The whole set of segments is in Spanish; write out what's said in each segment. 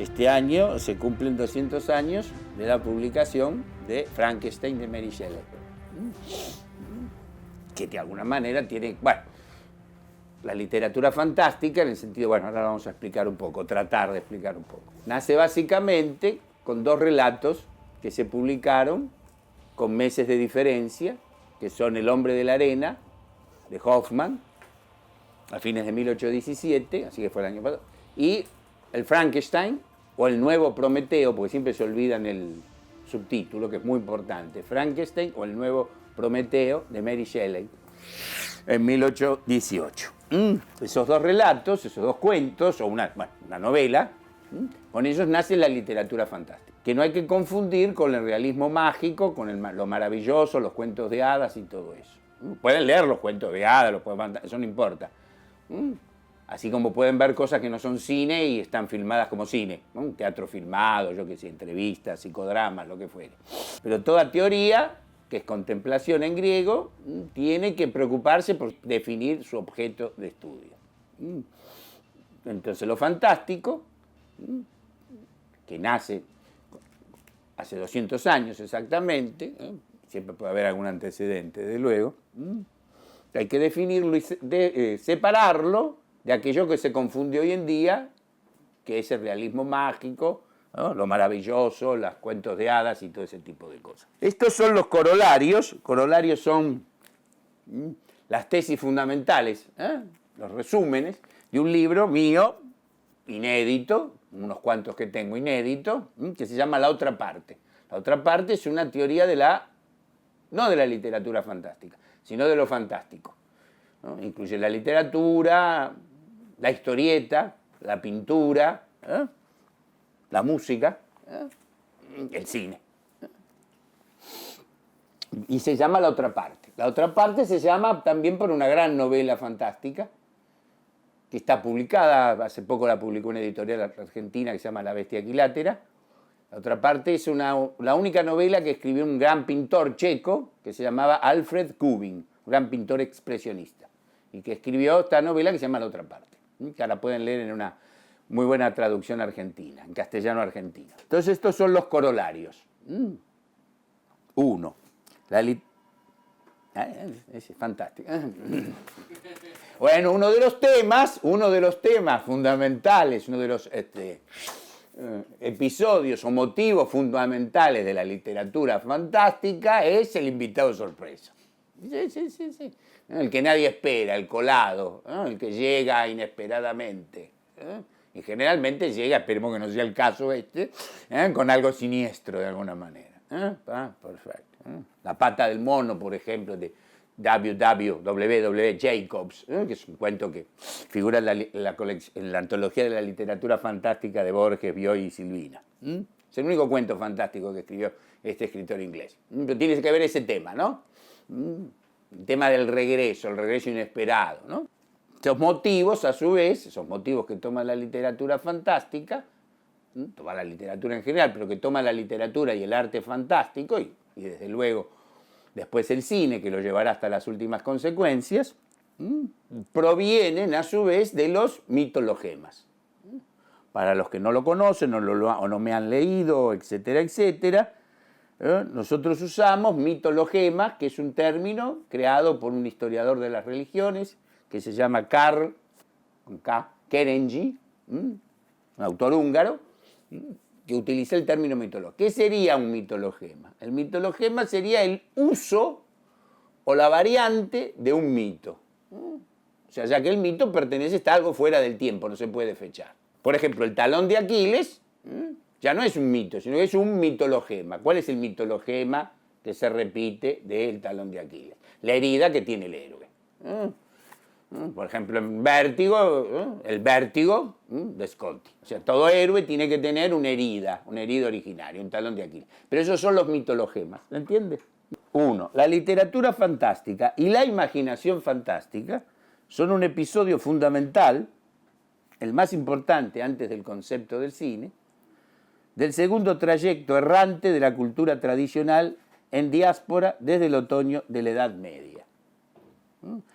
Este año se cumplen 200 años de la publicación de Frankenstein de Mary Shelley, que de alguna manera tiene, bueno, la literatura fantástica en el sentido, bueno, ahora vamos a explicar un poco, tratar de explicar un poco. Nace básicamente con dos relatos que se publicaron con meses de diferencia, que son El hombre de la arena, de Hoffman, a fines de 1817, así que fue el año pasado, y el Frankenstein, o el nuevo Prometeo, porque siempre se olvidan el subtítulo, que es muy importante, Frankenstein o el nuevo Prometeo, de Mary Shelley, en 1818. Esos dos relatos, esos dos cuentos, o una novela, con ellos nace la literatura fantástica, que no hay que confundir con el realismo mágico, con lo maravilloso, los cuentos de hadas y todo eso. Pueden leer los cuentos de hadas, eso no importa. Así como pueden ver cosas que no son cine y están filmadas como cine, ¿no? Un teatro filmado, yo qué sé, entrevistas, psicodramas, lo que fuere. Pero toda teoría, que es contemplación en griego, tiene que preocuparse por definir su objeto de estudio. Entonces lo fantástico, que nace hace 200 años exactamente, siempre puede haber algún antecedente, desde luego, hay que definirlo y separarlo de aquello que se confunde hoy en día, que es el realismo mágico, ¿no? Lo maravilloso, los cuentos de hadas y todo ese tipo de cosas. Estos son los corolarios. Corolarios son las tesis fundamentales, los resúmenes de un libro mío, inédito, unos cuantos que tengo inédito, que se llama La otra parte. La otra parte es una teoría no de la literatura fantástica, sino de lo fantástico, ¿no? Incluye la literatura, la historieta, la pintura, la música, el cine. Y se llama La otra parte. La otra parte se llama también por una gran novela fantástica, que está publicada, hace poco la publicó una editorial argentina que se llama La bestia equilátera. La otra parte es la única novela que escribió un gran pintor checo que se llamaba Alfred Kubin, un gran pintor expresionista, y que escribió esta novela que se llama La otra parte, que ahora pueden leer en una muy buena traducción argentina, en castellano argentino. Entonces estos son los corolarios. Uno, es fantástico. Bueno, uno de los temas fundamentales, uno de los episodios o motivos fundamentales de la literatura fantástica es el invitado sorpresa. Sí. El que nadie espera, el colado, ¿no? El que llega inesperadamente. Y generalmente llega, esperemos que no sea el caso con algo siniestro de alguna manera. Perfecto. La pata del mono, por ejemplo, de W. Jacobs, que es un cuento que figura en la antología de la literatura fantástica de Borges, Bioy y Silvina. Es el único cuento fantástico que escribió este escritor inglés. Pero tiene que ver ese tema, ¿no? El tema del regreso, el regreso inesperado, ¿no? Esos motivos, a su vez, esos motivos que toma la literatura fantástica, toma la literatura en general, pero que toma la literatura y el arte fantástico, y desde luego después el cine, que lo llevará hasta las últimas consecuencias, provienen a su vez de los mitologemas. Para los que no lo conocen o no me han leído, etcétera, etcétera, nosotros usamos mitologemas, que es un término creado por un historiador de las religiones, que se llama Karl Kerenyi, un autor húngaro, que utiliza el término mitología. ¿Qué sería un mitologema? El mitologema sería el uso o la variante de un mito. O sea, ya que el mito está algo fuera del tiempo, no se puede fechar. Por ejemplo, el talón de Aquiles ya no es un mito, sino que es un mitologema. ¿Cuál es el mitologema que se repite del talón de Aquiles? La herida que tiene el héroe. Por ejemplo, en Vértigo, el vértigo de Scotti. O sea, todo héroe tiene que tener una herida originaria, un talón de Aquiles. Pero esos son los mitologemas, ¿lo entiendes? Uno, la literatura fantástica y la imaginación fantástica son un episodio fundamental, el más importante antes del concepto del cine, del segundo trayecto errante de la cultura tradicional en diáspora desde el otoño de la Edad Media.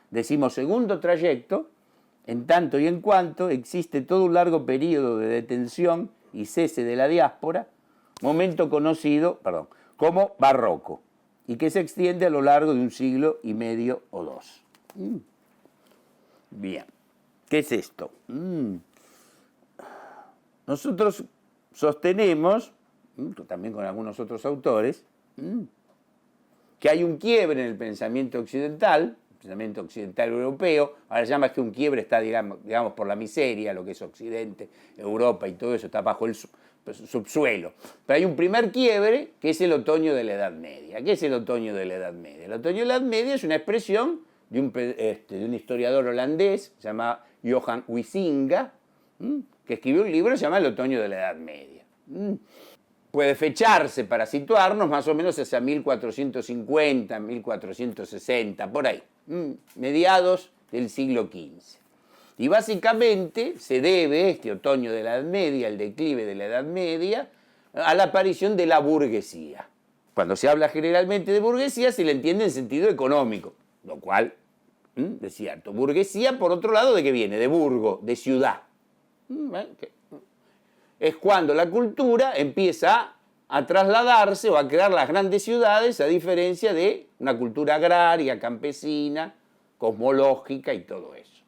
Decimos segundo trayecto, en tanto y en cuanto existe todo un largo periodo de detención y cese de la diáspora, momento conocido, como barroco, y que se extiende a lo largo de un siglo y medio o dos. Bien, ¿qué es esto? Nosotros sostenemos, también con algunos otros autores, que hay un quiebre en el pensamiento occidental europeo. Ahora se llama que un quiebre está, digamos, por la miseria, lo que es Occidente, Europa y todo eso está bajo el subsuelo. Pero hay un primer quiebre que es el otoño de la Edad Media. ¿Qué es el otoño de la Edad Media? El otoño de la Edad Media es una expresión de un historiador holandés, se llama Johan Huizinga, que escribió un libro que se llama El otoño de la Edad Media. Puede fecharse para situarnos más o menos hacia 1450, 1460, por ahí, mediados del siglo XV. Y básicamente se debe este otoño de la Edad Media, el declive de la Edad Media, a la aparición de la burguesía. Cuando se habla generalmente de burguesía se le entiende en sentido económico, lo cual es cierto. Burguesía, por otro lado, ¿de qué viene? De burgo, de ciudad. Es cuando la cultura empieza a trasladarse o a crear las grandes ciudades, a diferencia de una cultura agraria, campesina, cosmológica y todo eso.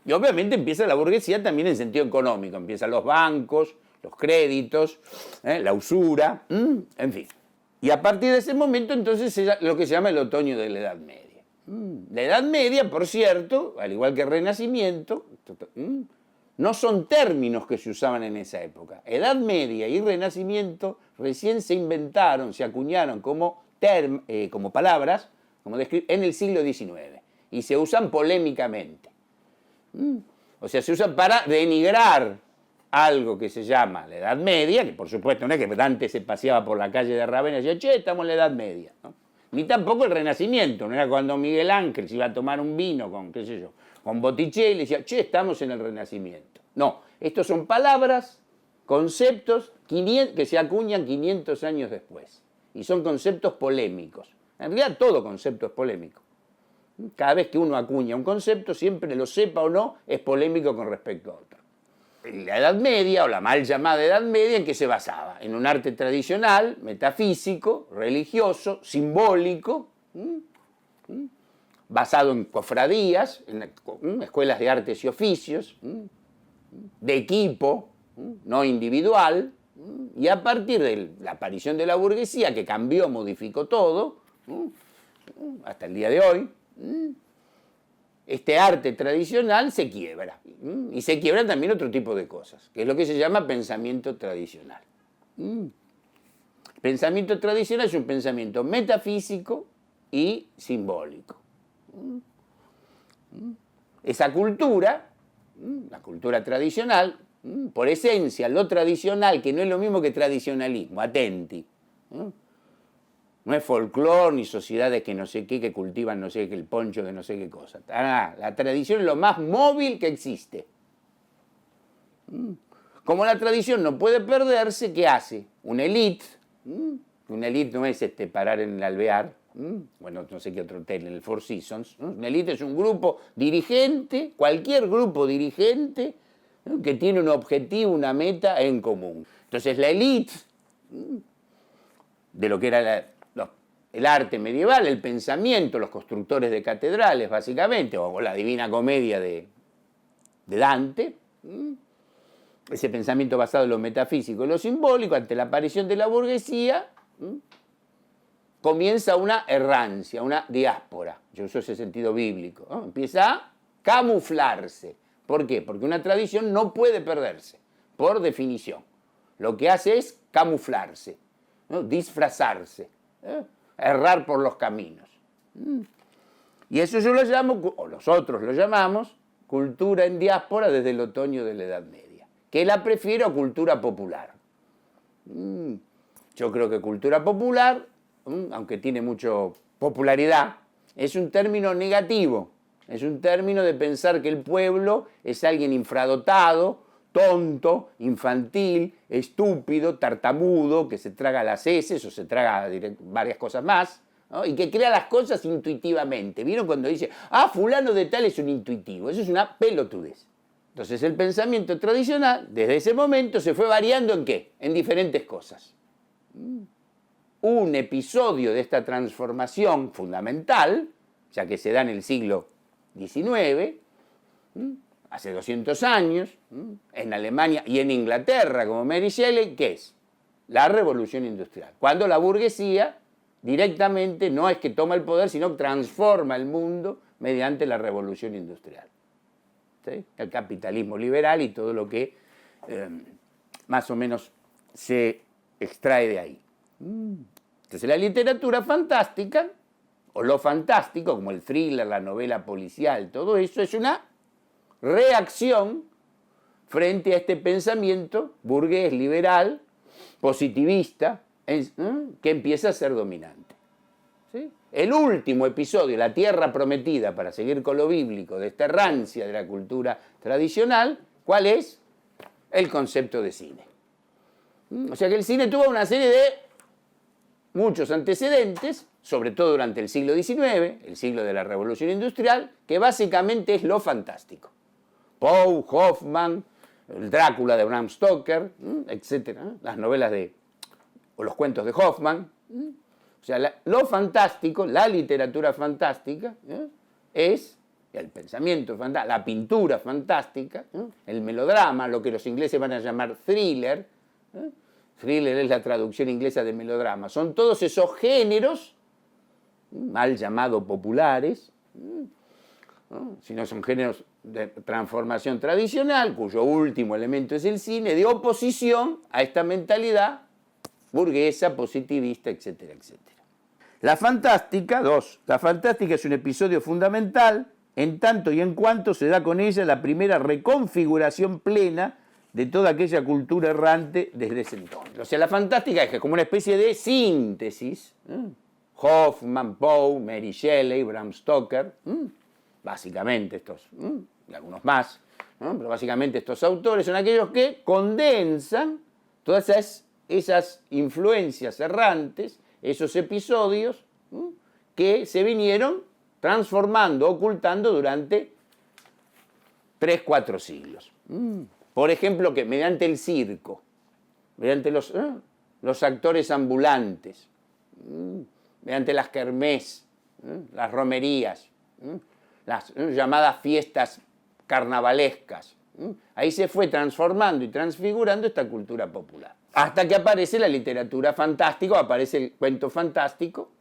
Y obviamente empieza la burguesía también en sentido económico. Empiezan los bancos, los créditos, la usura, en fin. Y a partir de ese momento entonces es lo que se llama el otoño de la Edad Media. La Edad Media, por cierto, al igual que el Renacimiento, no son términos que se usaban en esa época. Edad Media y Renacimiento recién se inventaron, se acuñaron como palabras, en el siglo XIX. Y se usan polémicamente. O sea, se usan para denigrar algo que se llama la Edad Media, que por supuesto no es que Dante se paseaba por la calle de Rávena y decía, che, estamos en la Edad Media, ¿no? Ni tampoco el Renacimiento, no era cuando Miguel Ángel se iba a tomar un vino con, qué sé yo, con Botticelli y decía, che, estamos en el Renacimiento. No, estos son palabras, conceptos que se acuñan 500 años después. Y son conceptos polémicos. En realidad todo concepto es polémico. Cada vez que uno acuña un concepto, siempre lo sepa o no, es polémico con respecto a otro. La Edad Media, o la mal llamada Edad Media, ¿en qué se basaba? En un arte tradicional, metafísico, religioso, simbólico, basado en cofradías, en escuelas de artes y oficios, de equipo, no individual, y a partir de la aparición de la burguesía, que cambió, modificó todo, hasta el día de hoy, este arte tradicional se quiebra. Y se quiebran también otro tipo de cosas, que es lo que se llama pensamiento tradicional. Pensamiento tradicional es un pensamiento metafísico y simbólico. Esa cultura, la cultura tradicional, por esencia, lo tradicional, que no es lo mismo que tradicionalismo, atenti. No es folclore ni sociedades que no sé qué, que cultivan no sé qué, el poncho de no sé qué cosa. La tradición es lo más móvil que existe. Como la tradición no puede perderse, ¿qué hace? Una élite. Una élite no es parar en el Alvear, bueno, no sé qué otro hotel, en el Four Seasons. Una élite es un grupo dirigente, cualquier grupo dirigente, que tiene un objetivo, una meta en común. Entonces la élite de lo que era el arte medieval, el pensamiento, los constructores de catedrales, básicamente, o la Divina Comedia de Dante, ese pensamiento basado en lo metafísico y lo simbólico, ante la aparición de la burguesía, comienza una errancia, una diáspora. Yo uso ese sentido bíblico, ¿no? Empieza a camuflarse. ¿Por qué? Porque una tradición no puede perderse, por definición. Lo que hace es camuflarse, ¿no? Disfrazarse, errar por los caminos. Y eso yo lo llamo, o nosotros lo llamamos, cultura en diáspora desde el otoño de la Edad Media, que la prefiero a cultura popular. Yo creo que cultura popular, aunque tiene mucha popularidad, es un término negativo, es un término de pensar que el pueblo es alguien infradotado, tonto, infantil, estúpido, tartamudo, que se traga las heces o se traga varias cosas más, ¿no? Y que crea las cosas intuitivamente. ¿Vieron cuando dice, fulano de tal es un intuitivo? Eso es una pelotudez. Entonces el pensamiento tradicional, desde ese momento, se fue variando ¿en qué? En diferentes cosas. Un episodio de esta transformación fundamental, ya que se da en el siglo XIX, hace 200 años, en Alemania y en Inglaterra, como Mary Shelley, ¿qué es? La revolución industrial. Cuando la burguesía directamente no es que toma el poder, sino que transforma el mundo mediante la revolución industrial. ¿Sí? El capitalismo liberal y todo lo que más o menos se extrae de ahí. Entonces la literatura fantástica, o lo fantástico, como el thriller, la novela policial, todo eso es una reacción frente a este pensamiento burgués, liberal, positivista, que empieza a ser dominante. ¿Sí? El último episodio, La Tierra Prometida, para seguir con lo bíblico, de esta rancia de la cultura tradicional, ¿cuál es? El concepto de cine. O sea que el cine tuvo una serie de muchos antecedentes, sobre todo durante el siglo XIX, el siglo de la Revolución Industrial, que básicamente es lo fantástico. Poe, Hoffman, el Drácula de Bram Stoker, etc. Las novelas o los cuentos de Hoffman. O sea, lo fantástico, la literatura fantástica, es el pensamiento fantástico, la pintura fantástica, el melodrama, lo que los ingleses van a llamar thriller. Thriller es la traducción inglesa de melodrama. Son todos esos géneros, mal llamados populares, si no son géneros de transformación tradicional, cuyo último elemento es el cine, de oposición a esta mentalidad burguesa, positivista, etcétera, etcétera. La fantástica es un episodio fundamental en tanto y en cuanto se da con ella la primera reconfiguración plena de toda aquella cultura errante desde ese entonces. O sea, la fantástica es como una especie de síntesis. Hoffman, Poe, Mary Shelley, Bram Stoker, básicamente estos, y algunos más, pero básicamente estos autores son aquellos que condensan todas esas influencias errantes, esos episodios que se vinieron transformando, ocultando durante 3-4 siglos. Por ejemplo, que mediante el circo, mediante los actores ambulantes, mediante las kermés, las romerías, las llamadas fiestas carnavalescas. Ahí se fue transformando y transfigurando esta cultura popular. Hasta que aparece la literatura fantástica, aparece el cuento fantástico,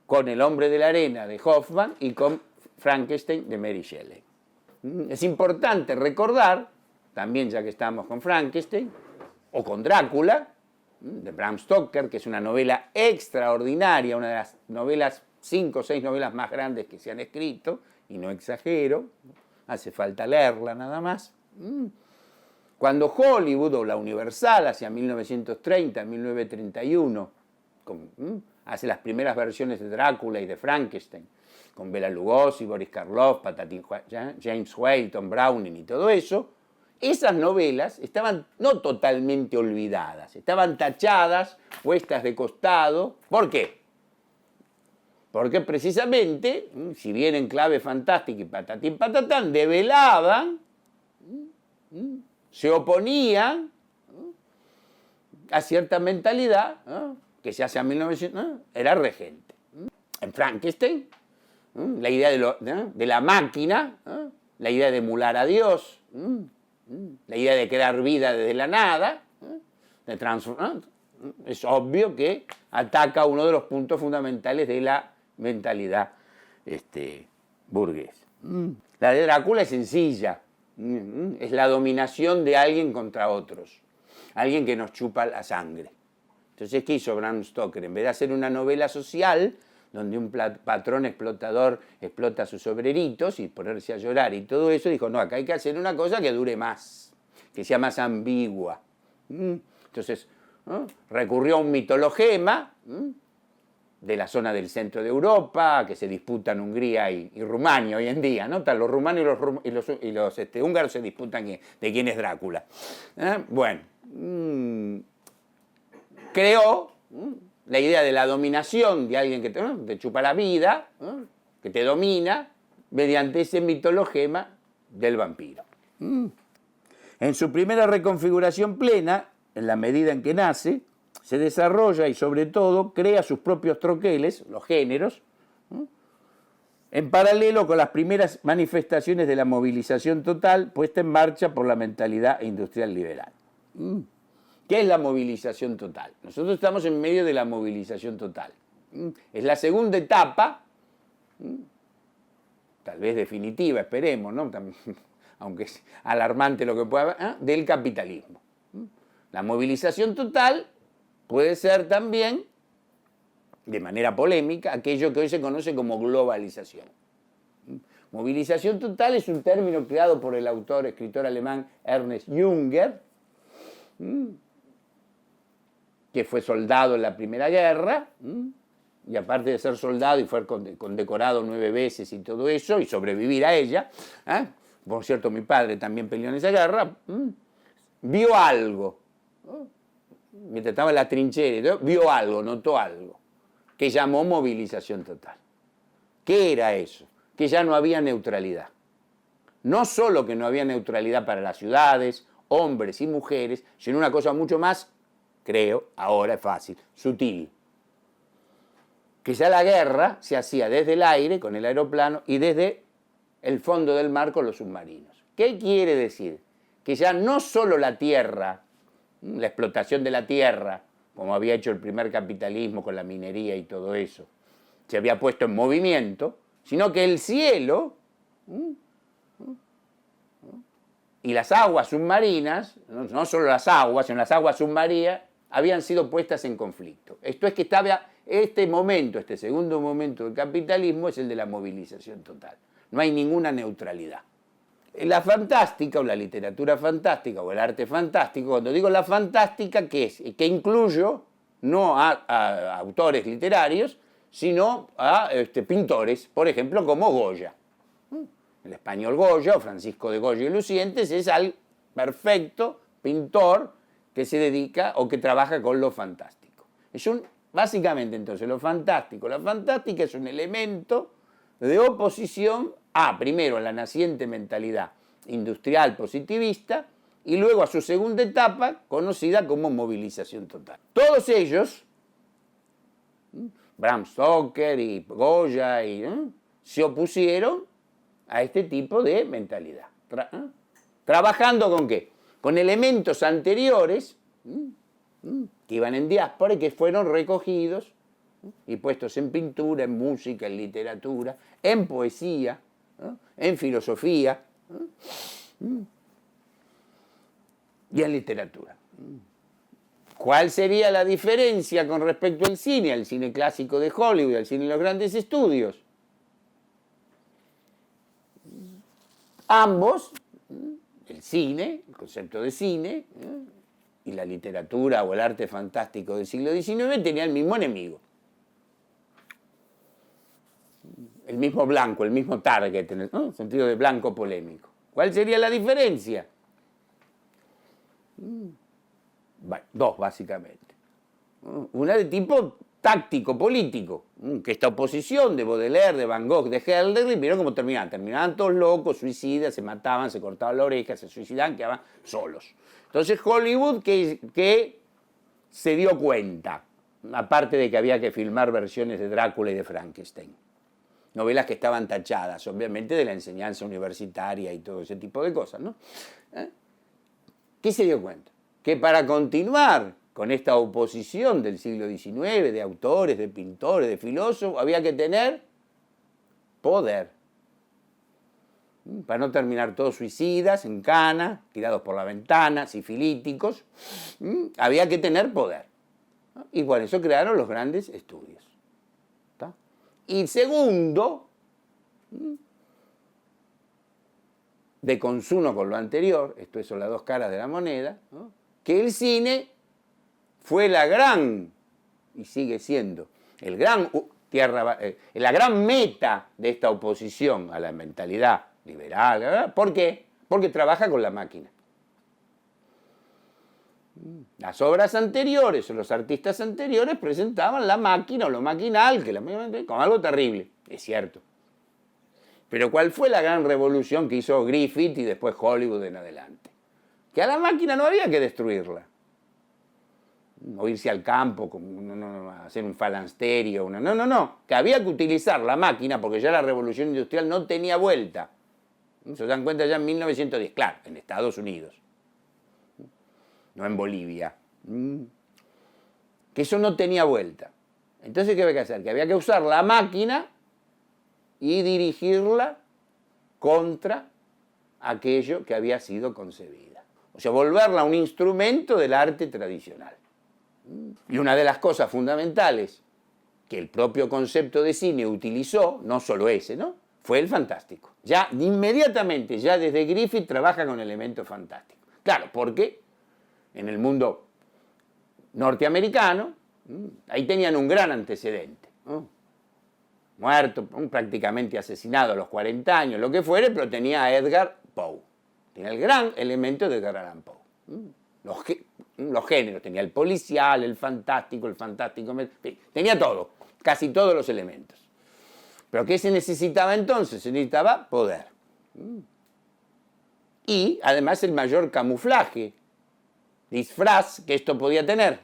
con El hombre de la arena de Hoffman y con Frankenstein de Mary Shelley. Es importante recordar, también ya que estamos con Frankenstein, o con Drácula, de Bram Stoker, que es una novela extraordinaria, una de las novelas, 5 o 6 novelas más grandes que se han escrito, y no exagero, hace falta leerla nada más. Cuando Hollywood o la Universal, hacia 1930, 1931, hace las primeras versiones de Drácula y de Frankenstein, con Bela Lugosi, Boris Karloff, James Whale, Tom Browning y todo eso, esas novelas estaban no totalmente olvidadas, estaban tachadas, puestas de costado. ¿Por qué? Porque precisamente, si bien en clave fantástica y patatín patatán, develaban, se oponían a cierta mentalidad que se hace a 1900, era regente. En Frankenstein, la idea de la máquina, la idea de emular a Dios, la idea de crear vida desde la nada, de transformar, es obvio que ataca uno de los puntos fundamentales de la mentalidad burguesa. La de Drácula es sencilla, es la dominación de alguien contra otros, alguien que nos chupa la sangre. Entonces, ¿qué hizo Bram Stoker? En vez de hacer una novela social, donde un patrón explotador explota a sus obreritos y ponerse a llorar y todo eso, dijo, no, acá hay que hacer una cosa que dure más, que sea más ambigua. Entonces, recurrió a un mitologema de la zona del centro de Europa, que se disputan Hungría y Rumania hoy en día, ¿no? Los rumanos y los húngaros se disputan de quién es Drácula. Bueno, creó la idea de la dominación de alguien que te chupa la vida, que te domina, mediante ese mitologema del vampiro. En su primera reconfiguración plena, en la medida en que nace, se desarrolla y sobre todo crea sus propios troqueles, los géneros, en paralelo con las primeras manifestaciones de la movilización total puesta en marcha por la mentalidad industrial liberal. ¿Qué es la movilización total? Nosotros estamos en medio de la movilización total. Es la segunda etapa, tal vez definitiva, esperemos, ¿no? Aunque es alarmante lo que pueda haber, del capitalismo. La movilización total puede ser también, de manera polémica, aquello que hoy se conoce como globalización. Movilización total es un término creado por el escritor alemán Ernest Junger, que fue soldado en la Primera Guerra, y aparte de ser soldado y fue condecorado 9 veces y todo eso, y sobrevivir a ella, por cierto, mi padre también peleó en esa guerra, vio algo, mientras estaba en la trinchera, vio algo, notó algo, que llamó movilización total. ¿Qué era eso? Que ya no había neutralidad. No solo que no había neutralidad para las ciudades, hombres y mujeres, sino una cosa mucho más, creo, ahora es fácil, sutil. Que ya la guerra se hacía desde el aire, con el aeroplano, y desde el fondo del mar con los submarinos. ¿Qué quiere decir? Que ya no solo la tierra, la explotación de la tierra, como había hecho el primer capitalismo con la minería y todo eso, se había puesto en movimiento, sino que el cielo y las aguas submarinas, no solo las aguas, sino las aguas submarinas, habían sido puestas en conflicto. Esto es que estaba este momento, este segundo momento del capitalismo, es el de la movilización total. No hay ninguna neutralidad. La fantástica, o la literatura fantástica, o el arte fantástico, cuando digo la fantástica, ¿qué es? Que incluyo no a autores literarios, sino a pintores, por ejemplo, como Goya. El español Goya, o Francisco de Goya y Lucientes, es al perfecto pintor que se dedica o que trabaja con lo fantástico. Básicamente, entonces, lo fantástico. La fantástica es un elemento de oposición primero a la naciente mentalidad industrial positivista y luego a su segunda etapa, conocida como movilización total. Todos ellos, Bram Stoker y Goya, se opusieron a este tipo de mentalidad. ¿Trabajando con qué? Con elementos anteriores que iban en diáspora y que fueron recogidos y puestos en pintura, en música, en literatura, en poesía, en filosofía y en literatura. ¿Cuál sería la diferencia con respecto al cine clásico de Hollywood, al cine de los grandes estudios? Ambos, el cine, el concepto de cine, y la literatura o el arte fantástico del siglo XIX tenían el mismo enemigo. El mismo blanco, el mismo target, en el sentido de blanco polémico. ¿Cuál sería la diferencia? Bueno, dos, básicamente. Una de tipo táctico, político, que esta oposición de Baudelaire, de Van Gogh, de Hölderlin, vieron cómo terminaban. Terminaban todos locos, suicidas, se mataban, se cortaban la oreja, se suicidaban, quedaban solos. Entonces Hollywood, que se dio cuenta, aparte de que había que filmar versiones de Drácula y de Frankenstein. Novelas que estaban tachadas, obviamente, de la enseñanza universitaria y todo ese tipo de cosas, ¿no? ¿Qué se dio cuenta? Que para continuar con esta oposición del siglo XIX, de autores, de pintores, de filósofos, había que tener poder. Para no terminar todos suicidas, en cana, tirados por la ventana, sifilíticos, había que tener poder. Y por eso crearon los grandes estudios. Y segundo, de consumo con lo anterior, esto son las dos caras de la moneda, ¿no? Que el cine fue la gran, y sigue siendo, la gran meta de esta oposición a la mentalidad liberal. ¿Verdad? ¿Por qué? Porque trabaja con la máquina. Las obras anteriores o los artistas anteriores presentaban la máquina o lo maquinal como algo terrible, es cierto. Pero ¿cuál fue la gran revolución que hizo Griffith y después Hollywood en adelante? Que a la máquina no había que destruirla. O irse al campo, hacer un falansterio. No. Que había que utilizar la máquina porque ya la revolución industrial no tenía vuelta. Se dan cuenta ya en 1910, claro, en Estados Unidos. No en Bolivia. Que eso no tenía vuelta. Entonces, ¿qué había que hacer? Que había que usar la máquina y dirigirla contra aquello que había sido concebida. O sea, volverla un instrumento del arte tradicional. Y una de las cosas fundamentales que el propio concepto de cine utilizó, no solo ese, ¿no?, fue el fantástico. Ya inmediatamente, ya desde Griffith trabaja con elementos fantásticos. Claro, porque en el mundo norteamericano, ahí tenían un gran antecedente, ¿no? Muerto, prácticamente asesinado a los 40 años, lo que fuere, pero tenía a Edgar Poe. Tenía el gran elemento de Edgar Allan Poe. Los géneros, tenía el policial, el fantástico, tenía todo, casi todos los elementos. ¿Pero qué se necesitaba entonces? Se necesitaba poder. Y además el mayor camuflaje, disfraz que esto podía tener.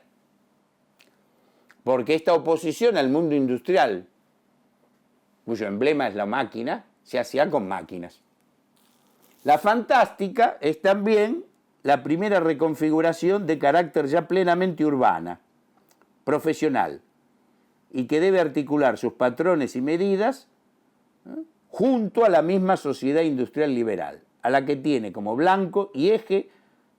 Porque esta oposición al mundo industrial, cuyo emblema es la máquina, se hacía con máquinas. La fantástica es también la primera reconfiguración de carácter ya plenamente urbana, profesional, y que debe articular sus patrones y medidas junto a la misma sociedad industrial liberal, a la que tiene como blanco y eje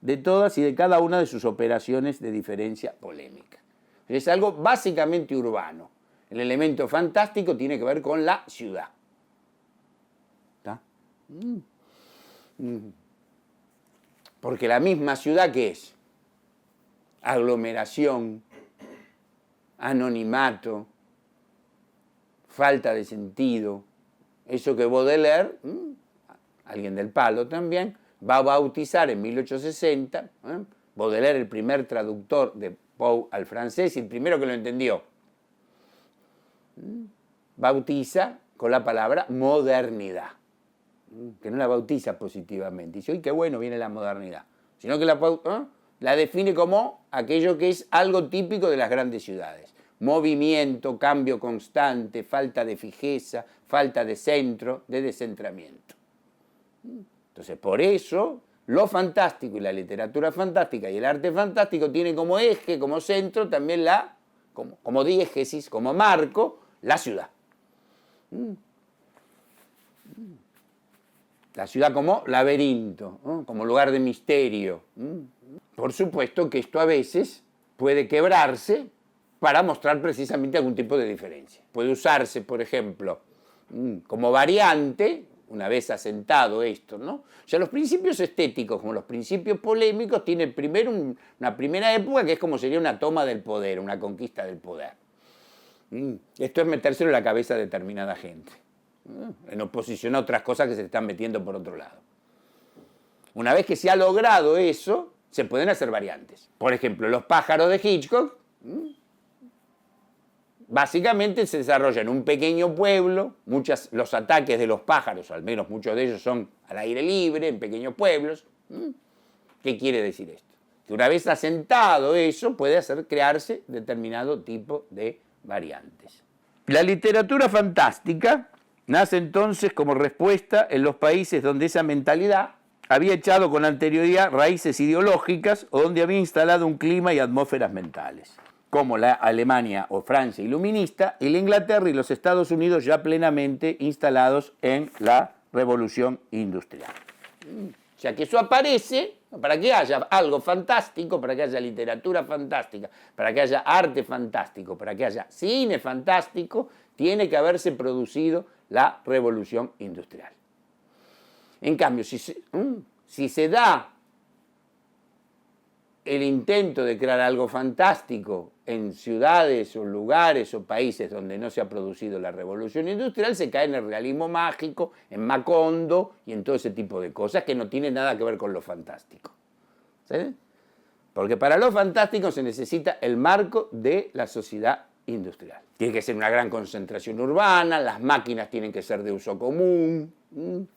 de todas y de cada una de sus operaciones de diferencia polémica. Es algo básicamente urbano. El elemento fantástico tiene que ver con la ciudad. ¿Está? Porque la misma ciudad, ¿qué es? Aglomeración, anonimato, falta de sentido. Eso que Baudelaire, alguien del palo también, va a bautizar en 1860, Baudelaire, el primer traductor de Poe al francés y el primero que lo entendió, bautiza con la palabra modernidad, que no la bautiza positivamente. Dice, uy, qué bueno viene la modernidad, sino que la define como aquello que es algo típico de las grandes ciudades. Movimiento, cambio constante, falta de fijeza, falta de centro, de descentramiento. Entonces, por eso, lo fantástico y la literatura fantástica y el arte fantástico tienen como eje, como centro, también como diégesis, como marco, la ciudad. La ciudad como laberinto, como lugar de misterio. Por supuesto que esto a veces puede quebrarse para mostrar precisamente algún tipo de diferencia. Puede usarse, por ejemplo, como variante, una vez asentado esto, ¿no? O sea, los principios estéticos, como los principios polémicos, tienen primero una primera época que es como sería una toma del poder, una conquista del poder. Esto es metérselo en la cabeza a determinada gente, en oposición a otras cosas que se están metiendo por otro lado. Una vez que se ha logrado eso, se pueden hacer variantes. Por ejemplo, Los pájaros de Hitchcock, básicamente se desarrolla en un pequeño pueblo, los ataques de los pájaros, al menos muchos de ellos son al aire libre, en pequeños pueblos. ¿Qué quiere decir esto? Que una vez asentado eso, puede crearse determinado tipo de variantes. La literatura fantástica nace entonces como respuesta en los países donde esa mentalidad había echado con anterioridad raíces ideológicas o donde había instalado un clima y atmósferas mentales, como la Alemania o Francia iluminista y la Inglaterra y los Estados Unidos ya plenamente instalados en la revolución industrial. O sea que eso aparece para que haya algo fantástico, para que haya literatura fantástica, para que haya arte fantástico, para que haya cine fantástico, tiene que haberse producido la revolución industrial. En cambio, si se da el intento de crear algo fantástico en ciudades o lugares o países donde no se ha producido la revolución industrial, se cae en el realismo mágico, en Macondo y en todo ese tipo de cosas que no tienen nada que ver con lo fantástico. ¿Sí? Porque para lo fantástico se necesita el marco de la sociedad industrial. Tiene que ser una gran concentración urbana, las máquinas tienen que ser de uso común,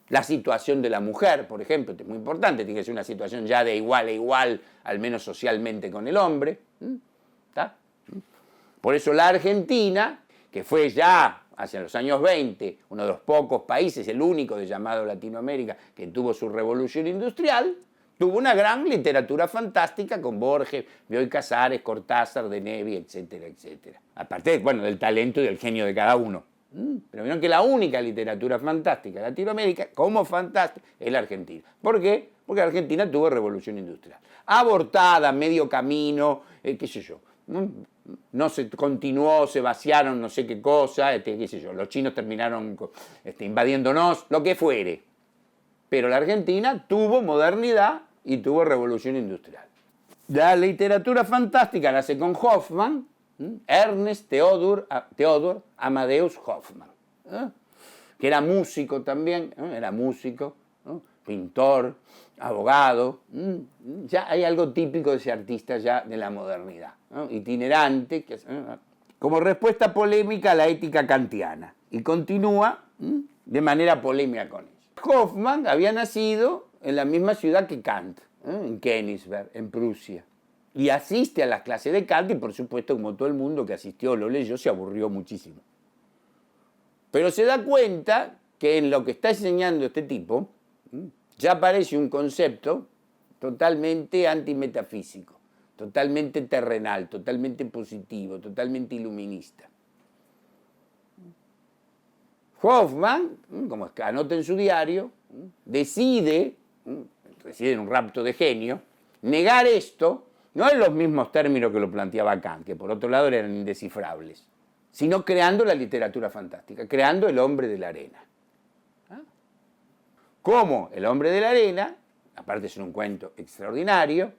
la situación de la mujer, por ejemplo, es muy importante, tiene que ser una situación ya de igual a igual, al menos socialmente con el hombre. ¿Está? Por eso la Argentina, que fue ya hacia los años 20 uno de los pocos países, el único de llamado Latinoamérica, que tuvo su revolución industrial, tuvo una gran literatura fantástica con Borges, Bioy Casares, Cortázar, de Nevi, etcétera, etcétera. Aparte, bueno, del talento y del genio de cada uno. Pero vieron que la única literatura fantástica de Latinoamérica, como fantástica, es la Argentina. ¿Por qué? Porque la Argentina tuvo revolución industrial. Abortada, medio camino, qué sé yo. No se continuó, se vaciaron no sé qué cosa, qué sé yo. Los chinos terminaron invadiéndonos, lo que fuere. Pero la Argentina tuvo modernidad y tuvo revolución industrial. La literatura fantástica la hace con Hoffmann, Ernest Theodor Amadeus Hoffmann, que era músico también, era músico, pintor, abogado. Ya hay algo típico de ese artista ya de la modernidad, itinerante, como respuesta polémica a la ética kantiana. Y continúa de manera polémica con eso. Hoffmann había nacido en la misma ciudad que Kant, en Königsberg, en Prusia. Y asiste a las clases de Kant y, por supuesto, como todo el mundo que asistió o lo leyó, se aburrió muchísimo. Pero se da cuenta que en lo que está enseñando este tipo ya aparece un concepto totalmente antimetafísico, totalmente terrenal, totalmente positivo, totalmente iluminista. Hoffmann, como anota en su diario, decide en un rapto de genio, negar esto, no en los mismos términos que lo planteaba Kant, que por otro lado eran indescifrables, sino creando la literatura fantástica, creando el hombre de la arena. Como el hombre de la arena, aparte es un cuento extraordinario,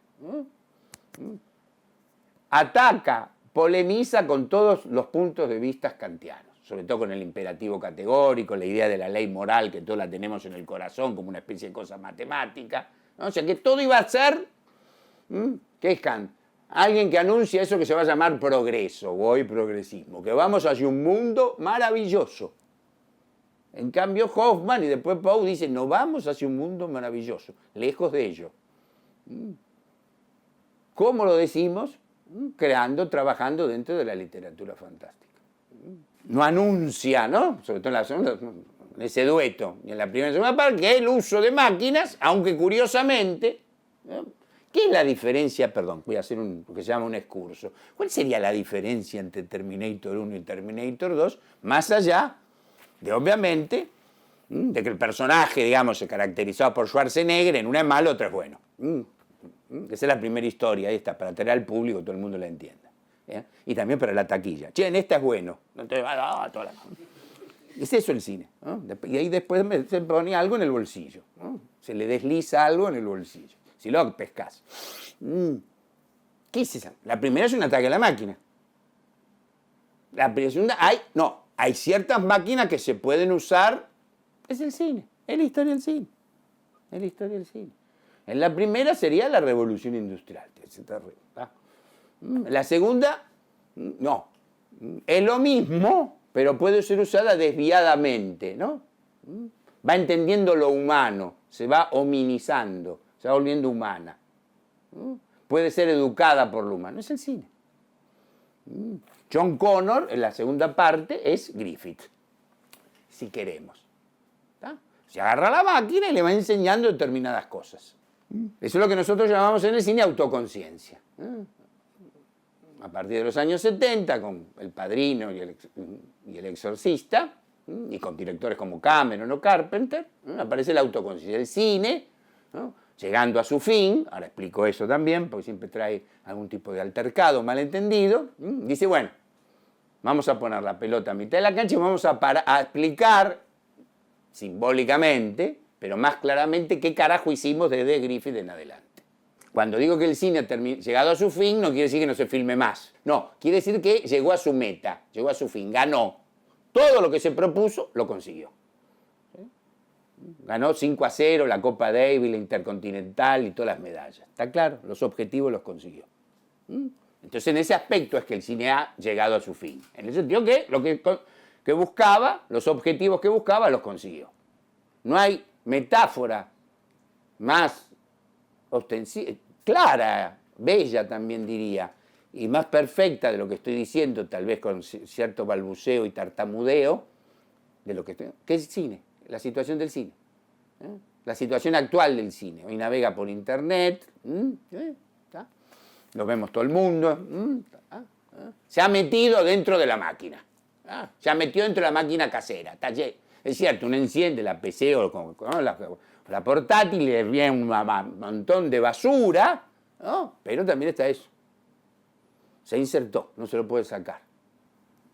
ataca, polemiza con todos los puntos de vista kantianos, sobre todo con el imperativo categórico, la idea de la ley moral, que todos la tenemos en el corazón como una especie de cosa matemática, ¿no? O sea, que todo iba a ser, ¿qué es Kant? Alguien que anuncia eso que se va a llamar progreso, o hoy progresismo, que vamos hacia un mundo maravilloso. En cambio, Hoffmann y después Poe dicen, no vamos hacia un mundo maravilloso, lejos de ello. ¿Cómo lo decimos? Creando, trabajando dentro de la literatura fantástica. No anuncia, ¿no? Sobre todo en la segunda, en ese dueto y en la primera y segunda parte, que es el uso de máquinas, aunque curiosamente, ¿no? ¿Qué es la diferencia? Perdón, voy a hacer lo que se llama un excurso. ¿Cuál sería la diferencia entre Terminator 1 y Terminator 2? Más allá de, obviamente, de que el personaje, digamos, se caracterizaba por Schwarzenegger, en una es malo, otra es bueno. Esa es la primera historia, ahí está, para atraer al público, todo el mundo la entienda. Y también para la taquilla. Che, en esta es bueno. Es eso el cine, ¿no? Y ahí después se pone algo en el bolsillo, ¿no? Se le desliza algo en el bolsillo. Si lo pescas. ¿Qué es esa? La primera es un ataque a la máquina. La segunda, hay ciertas máquinas que se pueden usar. Es el cine, es la historia del cine. Es la historia del cine. En la primera sería la revolución industrial. La segunda, no. Es lo mismo, pero puede ser usada desviadamente, ¿no? Va entendiendo lo humano, se va hominizando, se va volviendo humana. Puede ser educada por lo humano. Es el cine. John Connor, en la segunda parte, es Griffith, si queremos. Se agarra la máquina y le va enseñando determinadas cosas. Eso es lo que nosotros llamamos en el cine autoconciencia. A partir de los años 70, con El Padrino y El Exorcista, y con directores como Cameron o Carpenter, aparece la autoconciencia. El cine, ¿no? Llegando a su fin, ahora explico eso también, porque siempre trae algún tipo de altercado, malentendido, dice, bueno, vamos a poner la pelota a mitad de la cancha y vamos a explicar simbólicamente, pero más claramente, qué carajo hicimos desde Griffith en adelante. Cuando digo que el cine ha llegado a su fin, no quiere decir que no se filme más. No, quiere decir que llegó a su meta, llegó a su fin, ganó. Todo lo que se propuso, lo consiguió. Ganó 5-0 la Copa Davis, la Intercontinental y todas las medallas. ¿Está claro? Los objetivos los consiguió. Entonces, en ese aspecto es que el cine ha llegado a su fin. En el sentido que lo que buscaba, los objetivos que buscaba, los consiguió. No hay metáfora más ostensiva, clara, bella también diría, y más perfecta de lo que estoy diciendo, tal vez con cierto balbuceo y tartamudeo, de lo que es el cine, la situación del cine. La situación actual del cine. Hoy navega por internet, lo vemos todo el mundo, se ha metido dentro de la máquina, se ha metido dentro de la máquina casera. Es cierto, uno enciende la PC o la portátil y le viene un montón de basura, ¿no? Pero también está eso. Se insertó, no se lo puede sacar.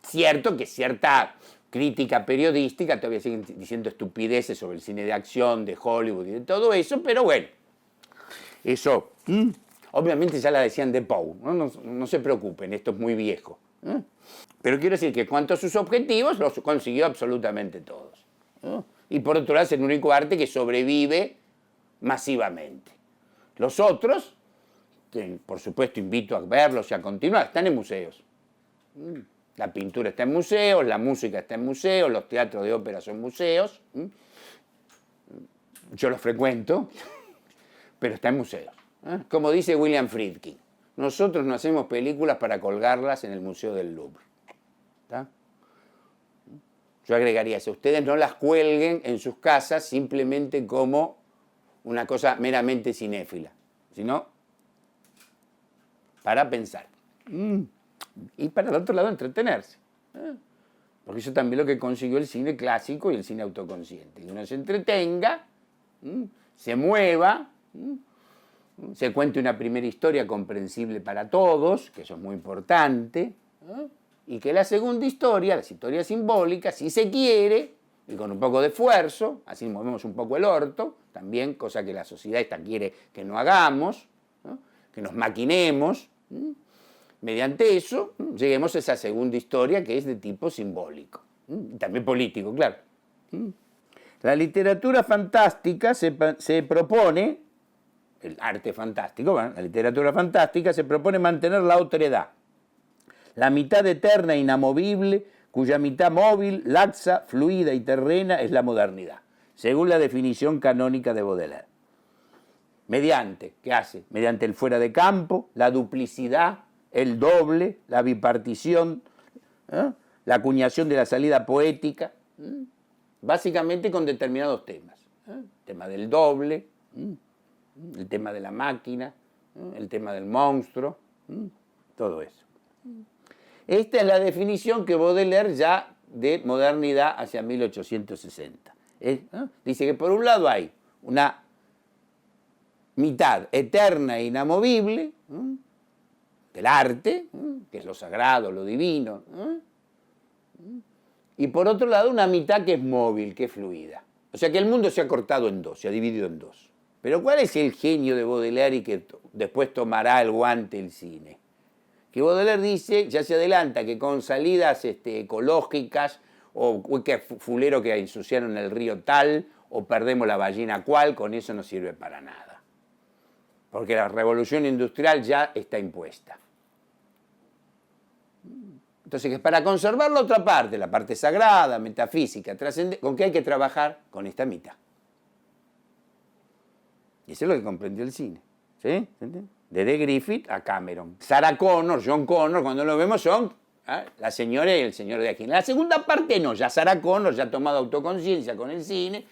Cierto que cierta crítica periodística todavía siguen diciendo estupideces sobre el cine de acción, de Hollywood y de todo eso, pero bueno, eso obviamente ya la decían de Poe, no se preocupen, esto es muy viejo. Pero quiero decir que cuanto a sus objetivos, los consiguió absolutamente todos. Y por otro lado es el único arte que sobrevive masivamente. Los otros, que por supuesto invito a verlos y a continuar, están en museos. La pintura está en museos, la música está en museos, los teatros de ópera son museos. Yo los frecuento, pero está en museos. Como dice William Friedkin, nosotros no hacemos películas para colgarlas en el Museo del Louvre. ¿Está? Yo agregaría eso, ustedes no las cuelguen en sus casas simplemente como una cosa meramente cinéfila, sino para pensar. Y para el otro lado entretenerse. Porque eso también es lo que consiguió el cine clásico y el cine autoconsciente. Que uno se entretenga, se mueva, se cuente una primera historia comprensible para todos, que eso es muy importante, y que la segunda historia, las historias simbólicas, si se quiere, y con un poco de esfuerzo, así movemos un poco el orto, también, cosa que la sociedad esta quiere que no hagamos, que nos maquinemos. Mediante eso, lleguemos a esa segunda historia que es de tipo simbólico, también político, claro. La literatura fantástica se propone, el arte fantástico, la literatura fantástica se propone mantener la otredad, la mitad eterna e inamovible, cuya mitad móvil, laxa, fluida y terrena es la modernidad, según la definición canónica de Baudelaire. Mediante, ¿qué hace? Mediante el fuera de campo, la duplicidad, el doble, la bipartición, la acuñación de la salida poética, básicamente con determinados temas. El tema del doble, el tema de la máquina, el tema del monstruo, todo eso. Esta es la definición que Baudelaire ya de modernidad hacia 1860. Dice que por un lado hay una mitad eterna e inamovible, del arte, que es lo sagrado, lo divino, y por otro lado una mitad que es móvil, que es fluida. O sea que el mundo se ha cortado en dos, se ha dividido en dos. Pero ¿cuál es el genio de Baudelaire y que después tomará el guante el cine? Que Baudelaire dice, ya se adelanta, que con salidas ecológicas, o que fulero que ensuciaron el río tal, o perdemos la ballena cual, con eso no sirve para nada. Porque la revolución industrial ya está impuesta. Entonces, que para conservar la otra parte, la parte sagrada, metafísica, trascendente, ¿con qué hay que trabajar? Con esta mitad. Y eso es lo que comprendió el cine. ¿Sí? Desde Griffith a Cameron. Sarah Connor, John Connor, cuando lo vemos son la señora y el señor de aquí. En la segunda parte no, ya Sarah Connor ya ha tomado autoconciencia con el cine,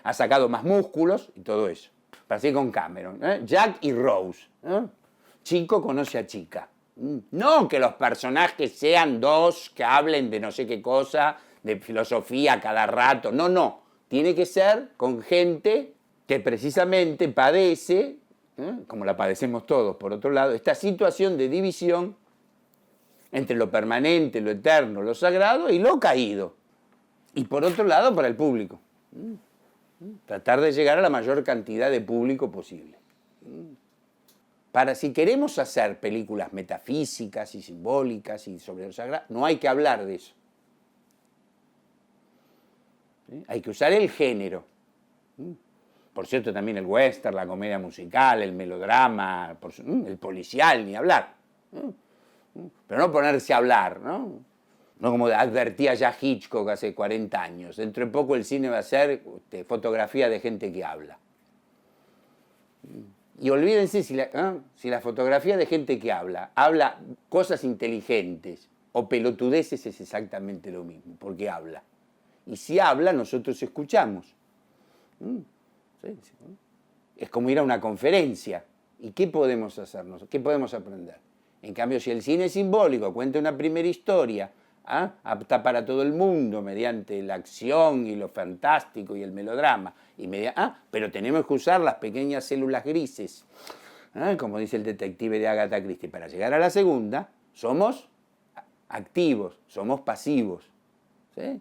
ha sacado más músculos y todo eso. Así con Cameron. Jack y Rose. Chico conoce a chica. No que los personajes sean dos que hablen de no sé qué cosa, de filosofía cada rato. No. Tiene que ser con gente que precisamente padece, como la padecemos todos por otro lado, esta situación de división entre lo permanente, lo eterno, lo sagrado y lo caído. Y por otro lado, para el público. Tratar de llegar a la mayor cantidad de público posible. Si queremos hacer películas metafísicas y simbólicas y sobre lo sagrado, no hay que hablar de eso. Hay que usar el género. Por cierto, también el western, la comedia musical, el melodrama, el policial, ni hablar. Pero no ponerse a hablar, ¿no? No como advertía ya Hitchcock hace 40 años. Dentro de poco el cine va a ser fotografía de gente que habla. Y olvídense si la fotografía de gente que habla cosas inteligentes o pelotudeces, es exactamente lo mismo, porque habla. Y si habla, nosotros escuchamos. Es como ir a una conferencia. ¿Y qué podemos hacernos? ¿Qué podemos aprender? En cambio, si el cine simbólico cuenta una primera historia, apta para todo el mundo, mediante la acción y lo fantástico y el melodrama, pero tenemos que usar las pequeñas células grises, como dice el detective de Agatha Christie. Para llegar a la segunda, somos activos, somos pasivos. ¿Sí?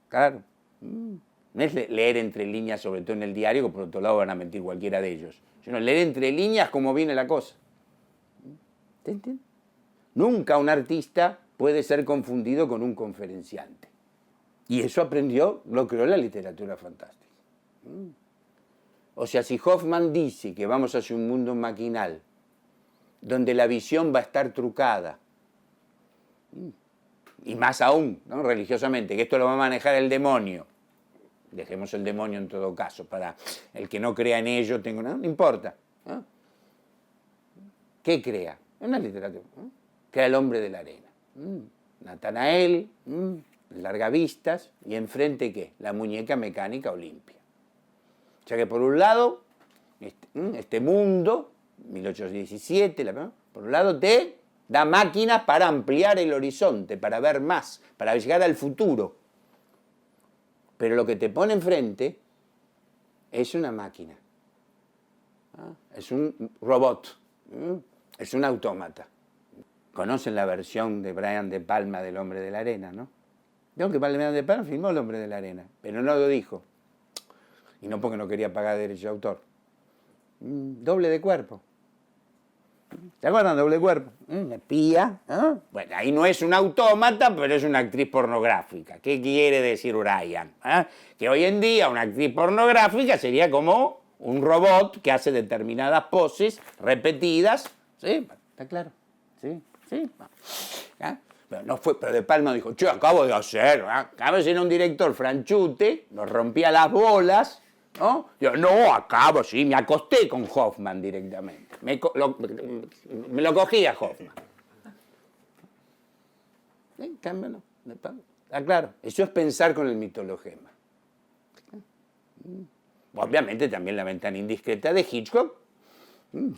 Claro. No es leer entre líneas, sobre todo en el diario, que por otro lado van a mentir cualquiera de ellos, sino leer entre líneas cómo viene la cosa. ¿Te entiendes? Nunca un artista puede ser confundido con un conferenciante. Y eso lo creó la literatura fantástica. O sea, si Hoffman dice que vamos hacia un mundo maquinal, donde la visión va a estar trucada, y más aún, ¿no?, religiosamente, que esto lo va a manejar el demonio, dejemos el demonio en todo caso, para el que no crea en ello, no importa. ¿No? ¿Qué crea? Una literatura. Crea el hombre de la arena. Natanael, largavistas, y enfrente, ¿qué? La muñeca mecánica Olimpia. O sea que por un lado, este mundo, 1817, por un lado te da máquinas para ampliar el horizonte, para ver más, para llegar al futuro. Pero lo que te pone enfrente es una máquina. Es un robot. Es un autómata. Conocen la versión de Brian De Palma del Hombre de la Arena, ¿no? Creo que Brian De Palma filmó El Hombre de la Arena, pero no lo dijo. Y no porque no quería pagar derecho de autor. Doble de cuerpo. ¿Se acuerdan? Doble de cuerpo. Una espía. Bueno, ahí no es un autómata, pero es una actriz pornográfica. ¿Qué quiere decir Brian? Que hoy en día una actriz pornográfica sería como un robot que hace determinadas poses repetidas. ¿Sí? ¿Está claro? Sí. Pero De Palma dijo, yo acabo de hacer, acabo de ser un director franchute, nos rompía las bolas, ¿no? Yo, no, acabo, sí, me acosté con Hoffman directamente. Me lo cogí a Hoffman. En cambio, no. Está claro, eso es pensar con el mitologema. Obviamente también La ventana indiscreta de Hitchcock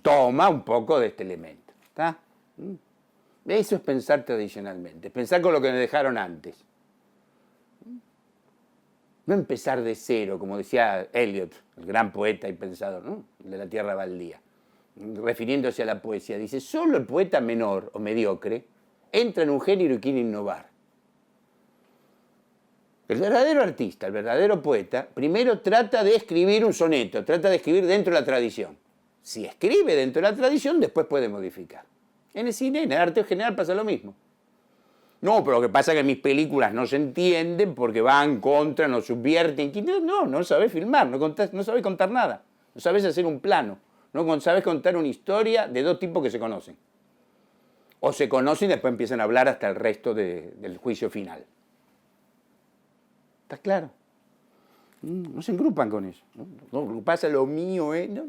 toma un poco de este elemento. ¿Está? Eso es pensar tradicionalmente, pensar con lo que me dejaron antes. No empezar de cero, como decía Eliot, el gran poeta y pensador, ¿no?, de la Tierra Baldía, refiriéndose a la poesía. Dice, solo el poeta menor o mediocre entra en un género y quiere innovar. El verdadero artista, el verdadero poeta, primero trata de escribir un soneto, trata de escribir dentro de la tradición. Si escribe dentro de la tradición, después puede modificar. En el cine, en el arte en general pasa lo mismo. No, pero lo que pasa es que mis películas no se entienden porque van contra, nos subvierten. No sabes filmar, no sabes contar nada. No sabes hacer un plano. No sabes contar una historia de dos tipos que se conocen. O se conocen y después empiezan a hablar hasta el resto del juicio final. ¿Está claro? No se engrupan con eso. No pasa lo mío, No.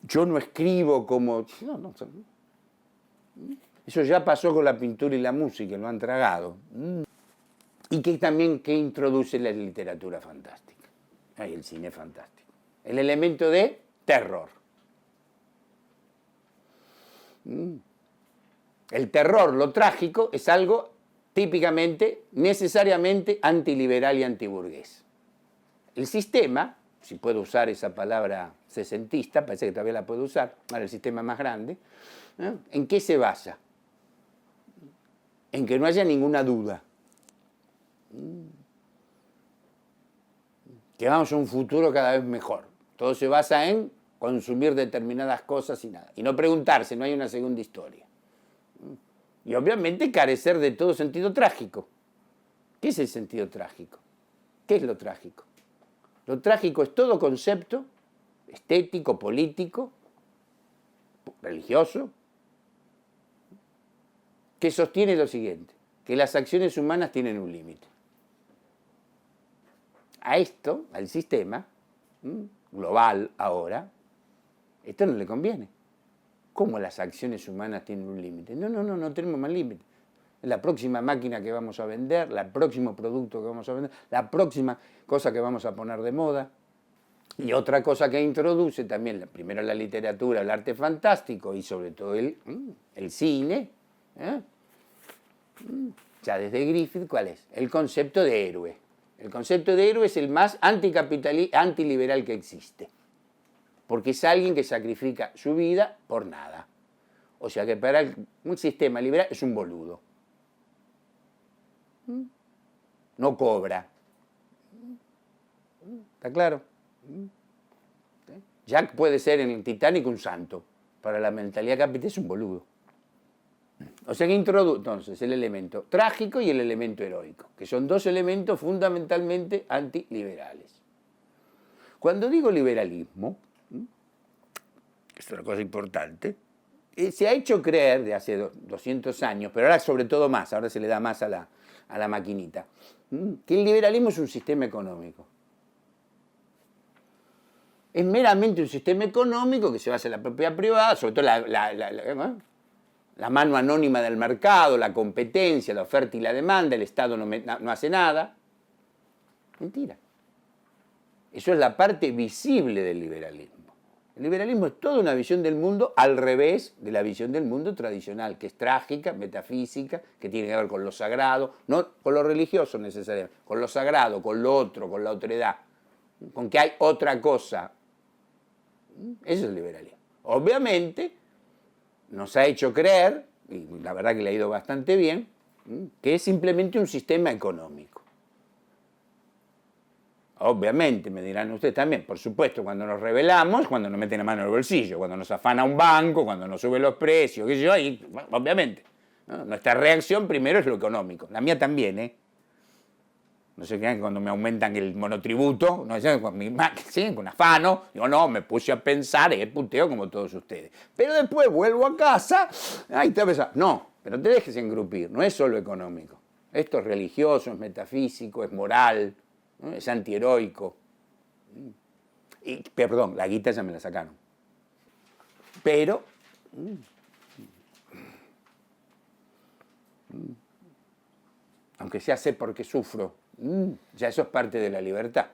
Yo no escribo como... Eso ya pasó con la pintura y la música, lo han tragado. Y que también que introduce la literatura fantástica, el cine fantástico. El elemento de terror. El terror, lo trágico, es algo típicamente, necesariamente antiliberal y antiburgués. El sistema, si puedo usar esa palabra sesentista, parece que todavía la puedo usar, para el sistema más grande, ¿en qué se basa? En que no haya ninguna duda. Que vamos a un futuro cada vez mejor. Todo se basa en consumir determinadas cosas y nada. Y no preguntarse, no hay una segunda historia. Y obviamente carecer de todo sentido trágico. ¿Qué es el sentido trágico? ¿Qué es lo trágico? Lo trágico es todo concepto estético, político, religioso, que sostiene lo siguiente, que las acciones humanas tienen un límite. A esto, al sistema global ahora, esto no le conviene. ¿Cómo las acciones humanas tienen un límite? No tenemos más límite. La próxima máquina que vamos a vender, el próximo producto que vamos a vender, la próxima cosa que vamos a poner de moda. Y otra cosa que introduce también, primero la literatura, el arte fantástico y sobre todo el cine, ya desde Griffith, ¿cuál es? El concepto de héroe. El concepto de héroe es el más antiliberal que existe, porque es alguien que sacrifica su vida por nada. O sea que para un sistema liberal es un boludo. No cobra. ¿Está claro? Jack puede ser en el Titanic un santo. Para la mentalidad capitalista es un boludo. O sea que introduce entonces el elemento trágico y el elemento heroico, que son dos elementos fundamentalmente antiliberales. Cuando digo liberalismo, es una cosa importante, se ha hecho creer de hace 200 años, pero ahora sobre todo más, ahora se le da más a la maquinita, que el liberalismo es un sistema económico. Es meramente un sistema económico que se basa en la propiedad privada, sobre todo la mano anónima del mercado, la competencia, la oferta y la demanda, el Estado no hace nada. Mentira. Eso es la parte visible del liberalismo. El liberalismo es toda una visión del mundo al revés de la visión del mundo tradicional, que es trágica, metafísica, que tiene que ver con lo sagrado, no con lo religioso necesariamente, con lo sagrado, con lo otro, con la otredad, con que hay otra cosa. Eso es el liberalismo. Obviamente, nos ha hecho creer, y la verdad que le ha ido bastante bien, que es simplemente un sistema económico. Obviamente, me dirán ustedes también, por supuesto, cuando nos rebelamos, cuando nos meten la mano en el bolsillo, cuando nos afana un banco, cuando nos sube los precios, qué sé yo, ahí, obviamente. ¿No? Nuestra reacción primero es lo económico. La mía también, ¿eh? No sé qué, cuando me aumentan el monotributo, no sé, con afano, digo, no, me puse a pensar, puteo como todos ustedes. Pero después vuelvo a casa, ahí te vas a... No, pero te dejes engrupir, no es solo económico. Esto es religioso, es metafísico, es moral, ¿no? Es antiheroico. Y, perdón, la guita ya me la sacaron. Pero... aunque sea sé por qué sufro, ya eso es parte de la libertad.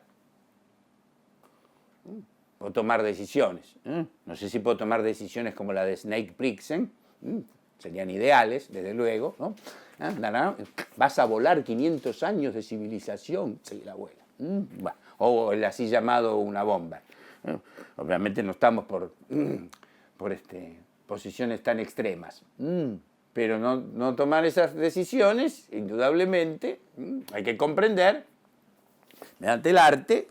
Puedo tomar decisiones. No sé si puedo tomar decisiones como la de Snake Plissken, serían ideales, desde luego, ¿no? Vas a volar 500 años de civilización, sí, la abuela. O el así llamado una bomba. Obviamente no estamos por posiciones tan extremas. Pero no tomar esas decisiones, indudablemente, hay que comprender, mediante el arte,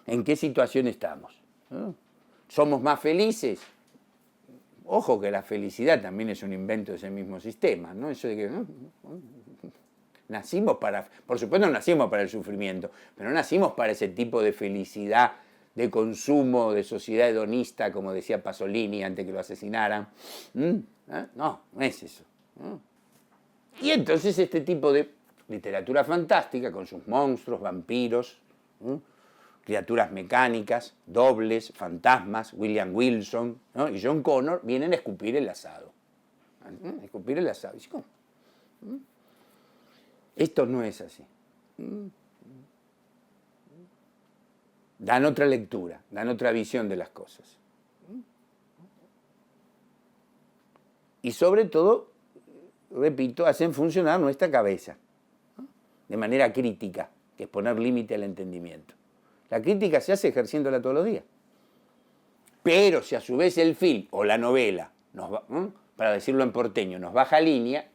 en qué situación estamos. ¿Somos más felices? Ojo que la felicidad también es un invento de ese mismo sistema, ¿no? Eso de que nacimos para, por supuesto no nacimos para el sufrimiento, pero no nacimos para ese tipo de felicidad de consumo, de sociedad hedonista, como decía Pasolini antes que lo asesinaran. No es eso. Y entonces este tipo de literatura fantástica, con sus monstruos, vampiros, criaturas mecánicas, dobles, fantasmas, William Wilson, ¿no? Y John Connor, vienen a escupir el asado. Escupir el asado. ¿Cómo? Esto no es así. Dan otra lectura, dan otra visión de las cosas. Y sobre todo, repito, hacen funcionar nuestra cabeza de manera crítica, que es poner límite al entendimiento. La crítica se hace ejerciéndola todos los días. Pero si a su vez el film o la novela, para decirlo en porteño, nos baja línea,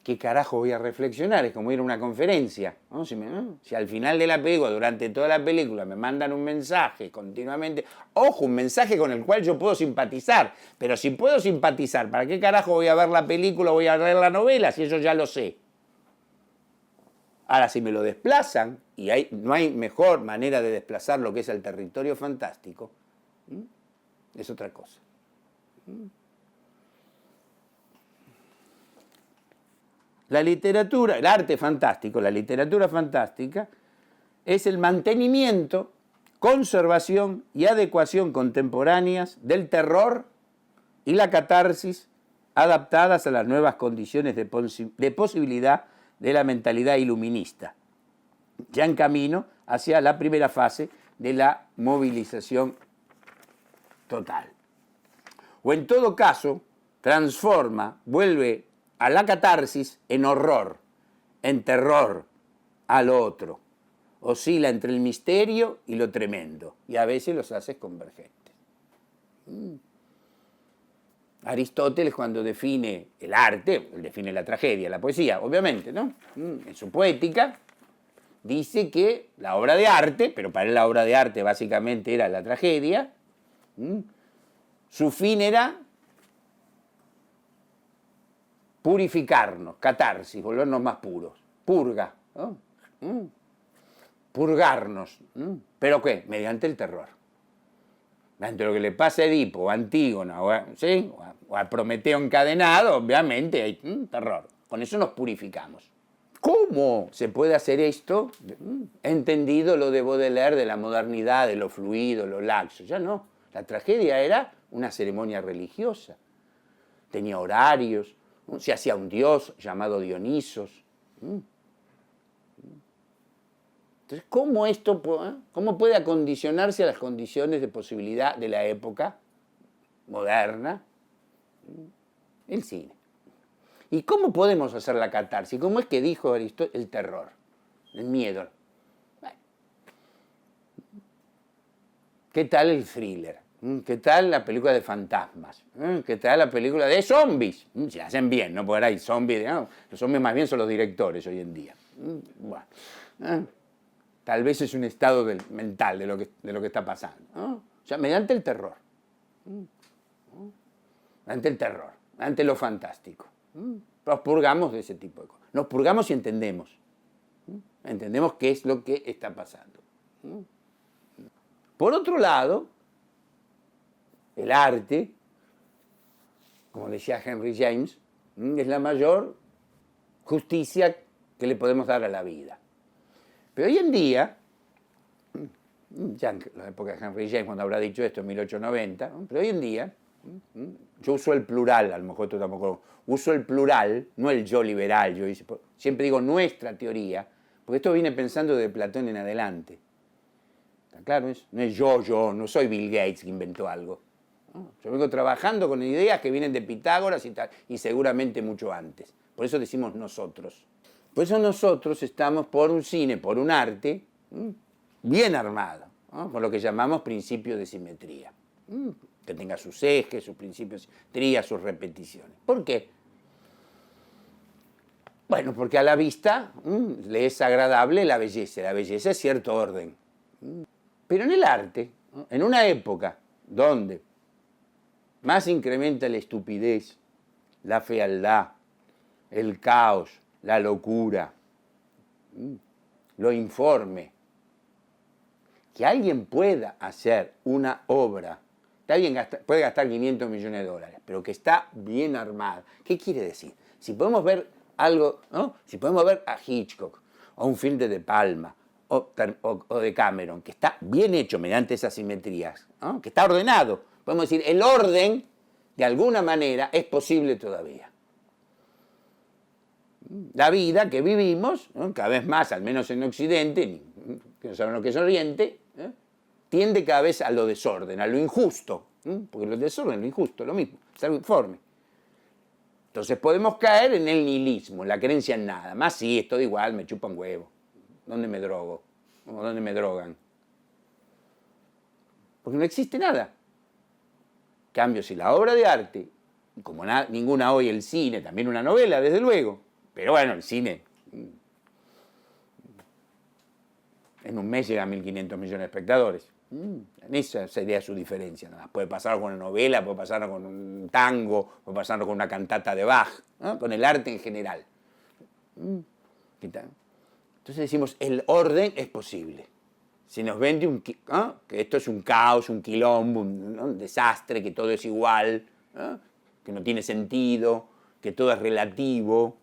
¿qué carajo voy a reflexionar? Es como ir a una conferencia. ¿No? Si al final de la película, durante toda la película, me mandan un mensaje continuamente, ojo, un mensaje con el cual yo puedo simpatizar, pero si puedo simpatizar, ¿para qué carajo voy a ver la película o voy a leer la novela si eso ya lo sé? Ahora, si me lo desplazan, y no hay mejor manera de desplazar lo que es el territorio fantástico, es otra cosa. La literatura, el arte fantástico, la literatura fantástica, es el mantenimiento, conservación y adecuación contemporáneas del terror y la catarsis adaptadas a las nuevas condiciones de posibilidad de la mentalidad iluminista, ya en camino hacia la primera fase de la movilización total. O en todo caso, transforma, vuelve a la catarsis en horror, en terror a lo otro. Oscila entre el misterio y lo tremendo, y a veces los hace convergentes. Aristóteles, cuando define el arte, define la tragedia, la poesía, obviamente, ¿no? En su Poética, dice que la obra de arte, pero para él la obra de arte básicamente era la tragedia, su fin era purificarnos, catarsis, volvernos más puros, purga, ¿no? Purgarnos, ¿pero qué? Mediante el terror. Mediante lo que le pasa a Edipo, o a Antígona, ¿sí? O a Prometeo encadenado, obviamente hay terror. Con eso nos purificamos. ¿Cómo se puede hacer esto? Entendido lo de Baudelaire de la modernidad, de lo fluido, lo laxo. Ya no. La tragedia era una ceremonia religiosa. Tenía horarios. Se hacía un dios llamado Dionisos. Entonces, ¿cómo puede acondicionarse a las condiciones de posibilidad de la época moderna? El cine. ¿Y cómo podemos hacer la catarsis? ¿Cómo es que dijo Aristóteles? El terror, el miedo. Bueno. ¿Qué tal el thriller? ¿Qué tal la película de fantasmas? ¿Qué tal la película de zombies? Se hacen bien, ¿no? Porque hay zombies, ¿no? Los zombies más bien son los directores hoy en día. Bueno. Tal vez es un estado mental de lo que está pasando, ¿no? O sea, mediante el terror. Mediante el terror, mediante lo fantástico. Nos purgamos de ese tipo de cosas. Nos purgamos y entendemos. Entendemos qué es lo que está pasando. Por otro lado, el arte, como decía Henry James, es la mayor justicia que le podemos dar a la vida. Pero hoy en día, ya en la época de Henry James, cuando habrá dicho esto en 1890, pero hoy en día, yo uso el plural, a lo mejor esto tampoco, uso el plural, no el yo liberal, siempre digo nuestra teoría, porque esto viene pensando de Platón en adelante. ¿Está claro? No es yo, no soy Bill Gates que inventó algo. ¿No? Yo vengo trabajando con ideas que vienen de Pitágoras y tal, y seguramente mucho antes. Por eso decimos nosotros. Por eso nosotros estamos por un cine, por un arte bien armado, ¿no? Con lo que llamamos principio de simetría. Que tenga sus ejes, sus principios de simetría, sus repeticiones. ¿Por qué? Bueno, porque a la vista le es agradable la belleza es cierto orden. Pero en el arte, en una época donde más incrementa la estupidez, la fealdad, el caos, la locura, lo informe, que alguien pueda hacer una obra, está bien, puede gastar 500 millones de dólares, pero que está bien armada. ¿Qué quiere decir? Si podemos ver algo, ¿no? Si podemos ver a Hitchcock, o un film de Palma, o de Cameron, que está bien hecho mediante esas simetrías, ¿no? Que está ordenado, podemos decir, el orden, de alguna manera, es posible todavía. La vida que vivimos, ¿no? Cada vez más, al menos en Occidente, que no saben lo que es Oriente, tiende cada vez a lo desorden, a lo injusto, porque lo desorden, lo injusto, lo mismo, es algo informe. Entonces podemos caer en el nihilismo, en la creencia en nada. Más sí, es todo igual, me chupa un huevo. ¿Dónde me drogo? ¿O dónde me drogan? Porque no existe nada. En cambio, si la obra de arte, como ninguna hoy, el cine, también una novela, desde luego, pero bueno, el cine en un mes llega a 1.500 millones de espectadores. Esa sería su diferencia. Nada más. Puede pasar con una novela, puede pasar con un tango, puede pasar con una cantata de Bach, ¿no? Con el arte en general. Entonces decimos, el orden es posible. Si nos vende que esto es un caos, un quilombo, un desastre, que todo es igual, ¿no? Que no tiene sentido, que todo es relativo.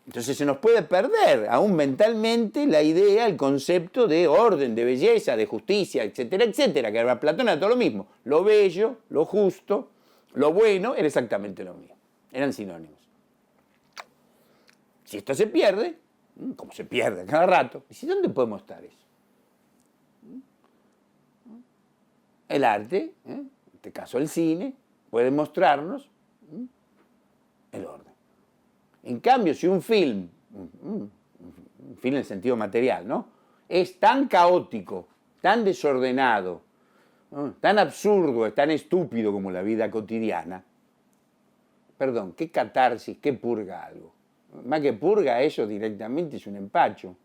Entonces se nos puede perder, aún mentalmente, la idea, el concepto de orden, de belleza, de justicia, etcétera, etcétera, que para Platón era todo lo mismo. Lo bello, lo justo, lo bueno, era exactamente lo mismo. Eran sinónimos. Si esto se pierde, como se pierde cada rato, ¿dónde podemos estar eso? El arte, en este caso el cine, puede mostrarnos el orden. En cambio, si un film en el sentido material, ¿no?, es tan caótico, tan desordenado, ¿no?, tan absurdo, tan estúpido como la vida cotidiana, perdón, ¿qué catarsis, qué purga algo? Más que purga, eso directamente es un empacho.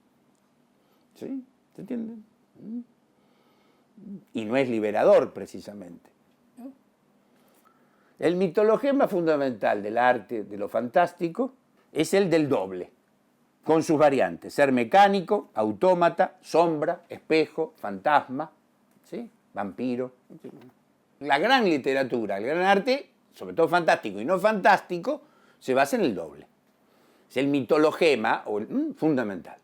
¿Sí? ¿Se entiende? Y no es liberador, precisamente. El mitologema fundamental del arte, de lo fantástico, es el del doble, con sus variantes: ser mecánico, autómata, sombra, espejo, fantasma, ¿sí?, vampiro. La gran literatura, el gran arte, sobre todo fantástico y no fantástico, se basa en el doble. Es el mitologema fundamental.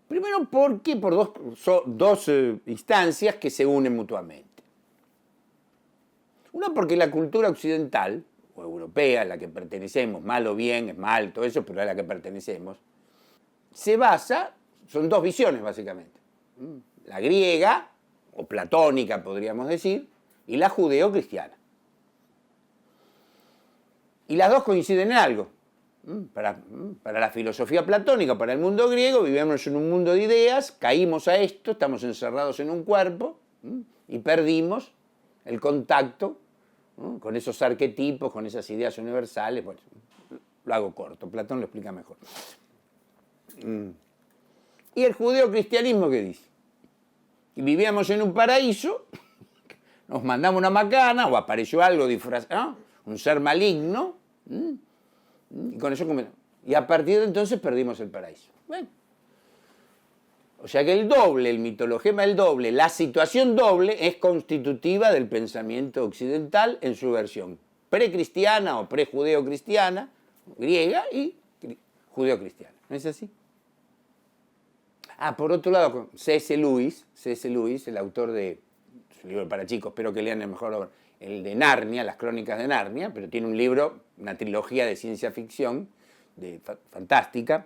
Primero porque por dos instancias que se unen mutuamente. Una, porque la cultura occidental, o europea, a la que pertenecemos, mal o bien, es mal, todo eso, pero a la que pertenecemos, se basa, son dos visiones básicamente. La griega, o platónica podríamos decir, y la judeo-cristiana. Y las dos coinciden en algo. Para la filosofía platónica, para el mundo griego, vivimos en un mundo de ideas, caímos a esto, estamos encerrados en un cuerpo y perdimos el contacto con esos arquetipos, con esas ideas universales. Bueno, lo hago corto, Platón lo explica mejor. ¿Y el judeocristianismo qué dice? Que vivíamos en un paraíso, nos mandamos una macana o apareció algo disfrazado, ¿no?, un ser maligno, y con eso comenzamos. Y a partir de entonces perdimos el paraíso. Bueno. O sea que el doble, el mitologema del doble, la situación doble es constitutiva del pensamiento occidental en su versión precristiana o prejudeocristiana, griega y judeocristiana. ¿No es así? Por otro lado, C.S. Lewis, el autor de su libro para chicos, espero que lean el mejor, el de Narnia, las crónicas de Narnia, pero tiene un libro, una trilogía de ciencia ficción, fantástica,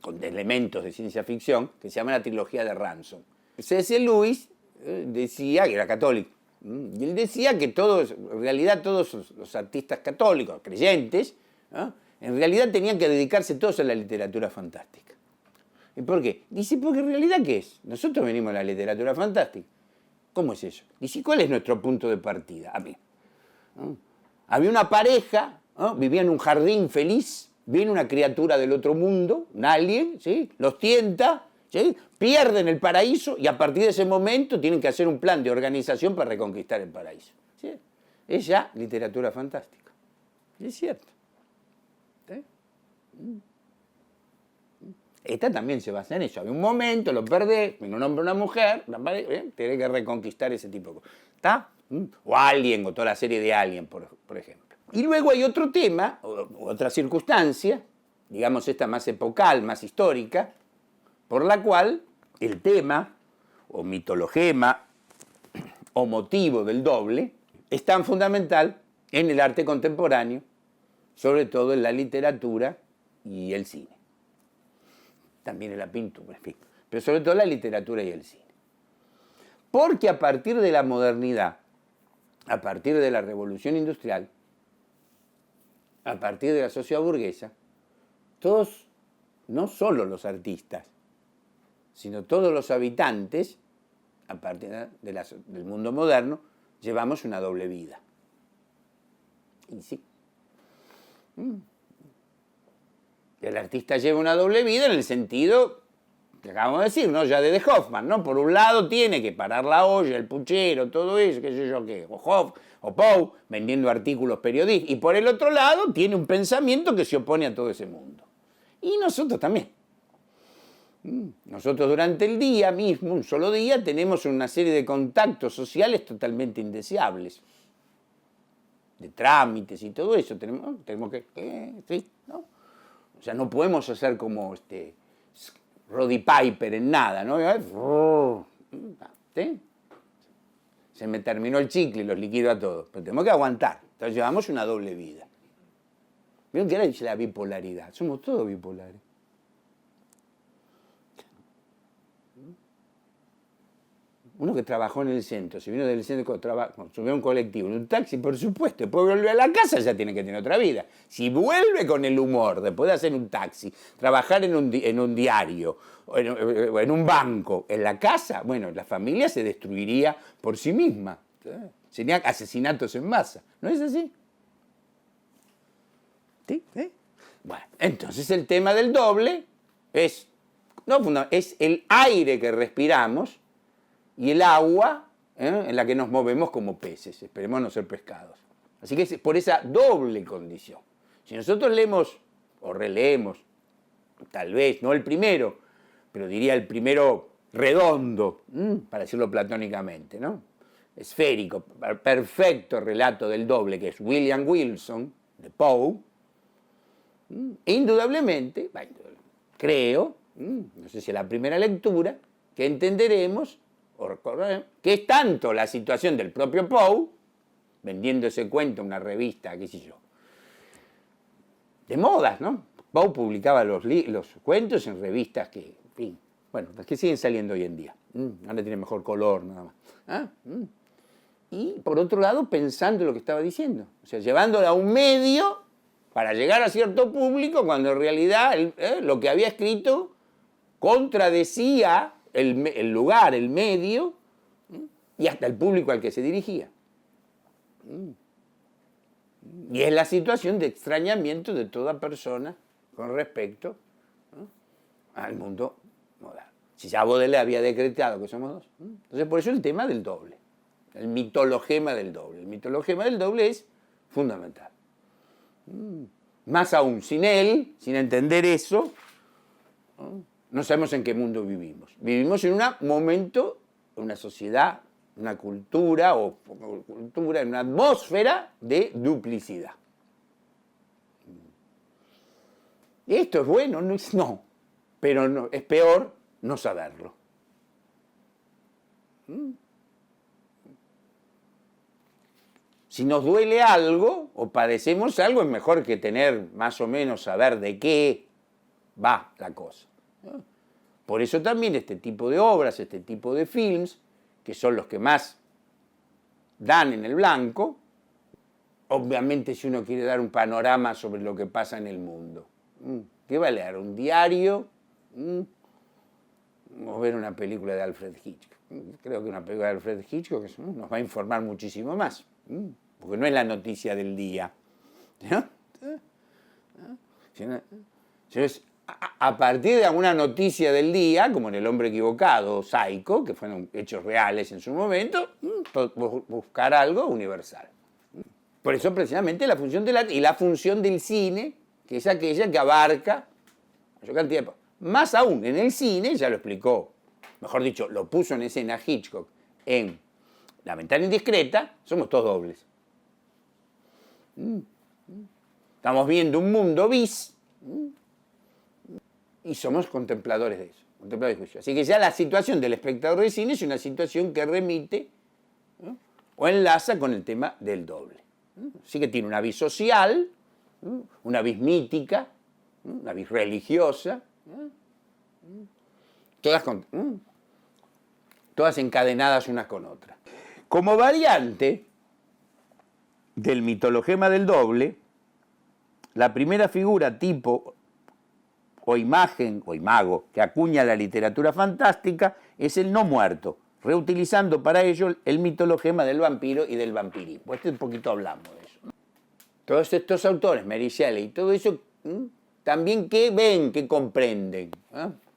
con elementos de ciencia ficción, que se llama la trilogía de Ransom. C.S. Lewis decía que era católico, y él decía que en realidad todos los artistas católicos, creyentes, ¿no?, en realidad tenían que dedicarse todos a la literatura fantástica. ¿Y por qué? Dice, porque en realidad, ¿qué es? Nosotros venimos a la literatura fantástica. ¿Cómo es eso? Dice, ¿cuál es nuestro punto de partida? ¿No? Había una pareja, ¿no?, vivía en un jardín feliz, viene una criatura del otro mundo, un alien, ¿sí?, los tienta, ¿sí?, pierden el paraíso y a partir de ese momento tienen que hacer un plan de organización para reconquistar el paraíso. ¿Sí? Es ya literatura fantástica. Y es cierto. ¿Sí? Esta también se basa en eso. Había un momento, lo perdés, vino un hombre o una mujer, tenés que reconquistar ese tipo de cosas. ¿Está? O Alien, o toda la serie de Alien, por ejemplo. Y luego hay otro tema, otra circunstancia, digamos esta más epocal, más histórica, por la cual el tema, o mitologema, o motivo del doble, es tan fundamental en el arte contemporáneo, sobre todo en la literatura y el cine. También en la pintura, en fin, pero sobre todo la literatura y el cine. Porque a partir de la modernidad, a partir de la revolución industrial, a partir de la sociedad burguesa, todos, no solo los artistas, sino todos los habitantes, a partir del mundo moderno, llevamos una doble vida. Y sí. El artista lleva una doble vida en el sentido que acabamos de decir, ¿no?, ya de Hoffman, ¿no? Por un lado tiene que parar la olla, el puchero, todo eso, qué sé yo qué, o Poe vendiendo artículos periodísticos, y por el otro lado tiene un pensamiento que se opone a todo ese mundo. Y nosotros también. Nosotros durante el día mismo, un solo día, tenemos una serie de contactos sociales totalmente indeseables, de trámites y todo eso. Tenemos que sí, ¿no? O sea, no podemos hacer como Roddy Piper en nada, ¿no? ¿Sí? Se me terminó el chicle y los liquido a todos. Pero tenemos que aguantar. Entonces llevamos una doble vida. ¿Vieron que ahora dice la bipolaridad? Somos todos bipolares. Uno que trabajó en el centro, si vino del centro, subió a un colectivo, en un taxi, por supuesto, después vuelve a la casa, ya tiene que tener otra vida. Si vuelve con el humor, después de hacer un taxi, trabajar en un diario, o en un banco, en la casa, bueno, la familia se destruiría por sí misma. Serían asesinatos en masa. ¿No es así? ¿Sí? ¿Sí? Bueno, entonces el tema del doble es el aire que respiramos y el agua en la que nos movemos como peces. Esperemos no ser pescados. Así que es por esa doble condición. Si nosotros leemos o releemos, tal vez, no el primero, pero diría el primero redondo, para decirlo platónicamente, ¿no? Esférico, perfecto relato del doble, que es William Wilson, de Poe, indudablemente, creo, no sé si es la primera lectura, que entenderemos que es tanto la situación del propio Poe, vendiendo ese cuento en una revista, qué sé yo, de modas, ¿no? Poe publicaba los cuentos en revistas que, en fin, bueno, que siguen saliendo hoy en día. Ahora tiene mejor color, nada más. Y por otro lado, pensando en lo que estaba diciendo, o sea, llevándolo a un medio para llegar a cierto público, cuando en realidad lo que había escrito contradecía el lugar, el medio, y hasta el público al que se dirigía. Y es la situación de extrañamiento de toda persona con respecto al mundo moderno. Si ya Baudelaire había decretado que somos dos. Entonces, por eso el tema del doble, el mitologema del doble. El mitologema del doble es fundamental. Más aún, sin él, sin entender eso, no sabemos en qué mundo vivimos. Vivimos en un momento, en una sociedad, una cultura, en una atmósfera de duplicidad. ¿Esto es bueno? No, pero no, es peor no saberlo. Si nos duele algo o padecemos algo, es mejor que tener más o menos saber de qué va la cosa. Por eso también este tipo de obras, este tipo de films, que son los que más dan en el blanco, obviamente si uno quiere dar un panorama sobre lo que pasa en el mundo. ¿Qué va a leer? ¿Un diario? O ver una película de Alfred Hitchcock. Creo que una película de Alfred Hitchcock nos va a informar muchísimo más, porque no es la noticia del día. ¿No? Entonces, a partir de alguna noticia del día, como en El hombre equivocado o Psycho, que fueron hechos reales en su momento, buscar algo universal. Por eso precisamente la función del arte y la función del cine, que es aquella que abarca mayor cantidad de... Más aún, en el cine, ya lo explicó, mejor dicho, lo puso en escena Hitchcock en La ventana indiscreta, somos todos dobles. Estamos viendo un mundo bis y somos contempladores de eso, contempladores de juicio. Así que ya la situación del espectador de cine es una situación que remite o enlaza con el tema del doble. Así que tiene una vis social, una vis mítica, una vis religiosa, todas encadenadas unas con otras. Como variante del mitologema del doble, la primera figura tipo o imagen o imago que acuña la literatura fantástica es el no muerto, reutilizando para ello el mitologema del vampiro y del vampirismo. Un poquito hablamos de eso. Todos estos autores, Mary Shelley y todo eso, también ¿qué ven, qué comprenden?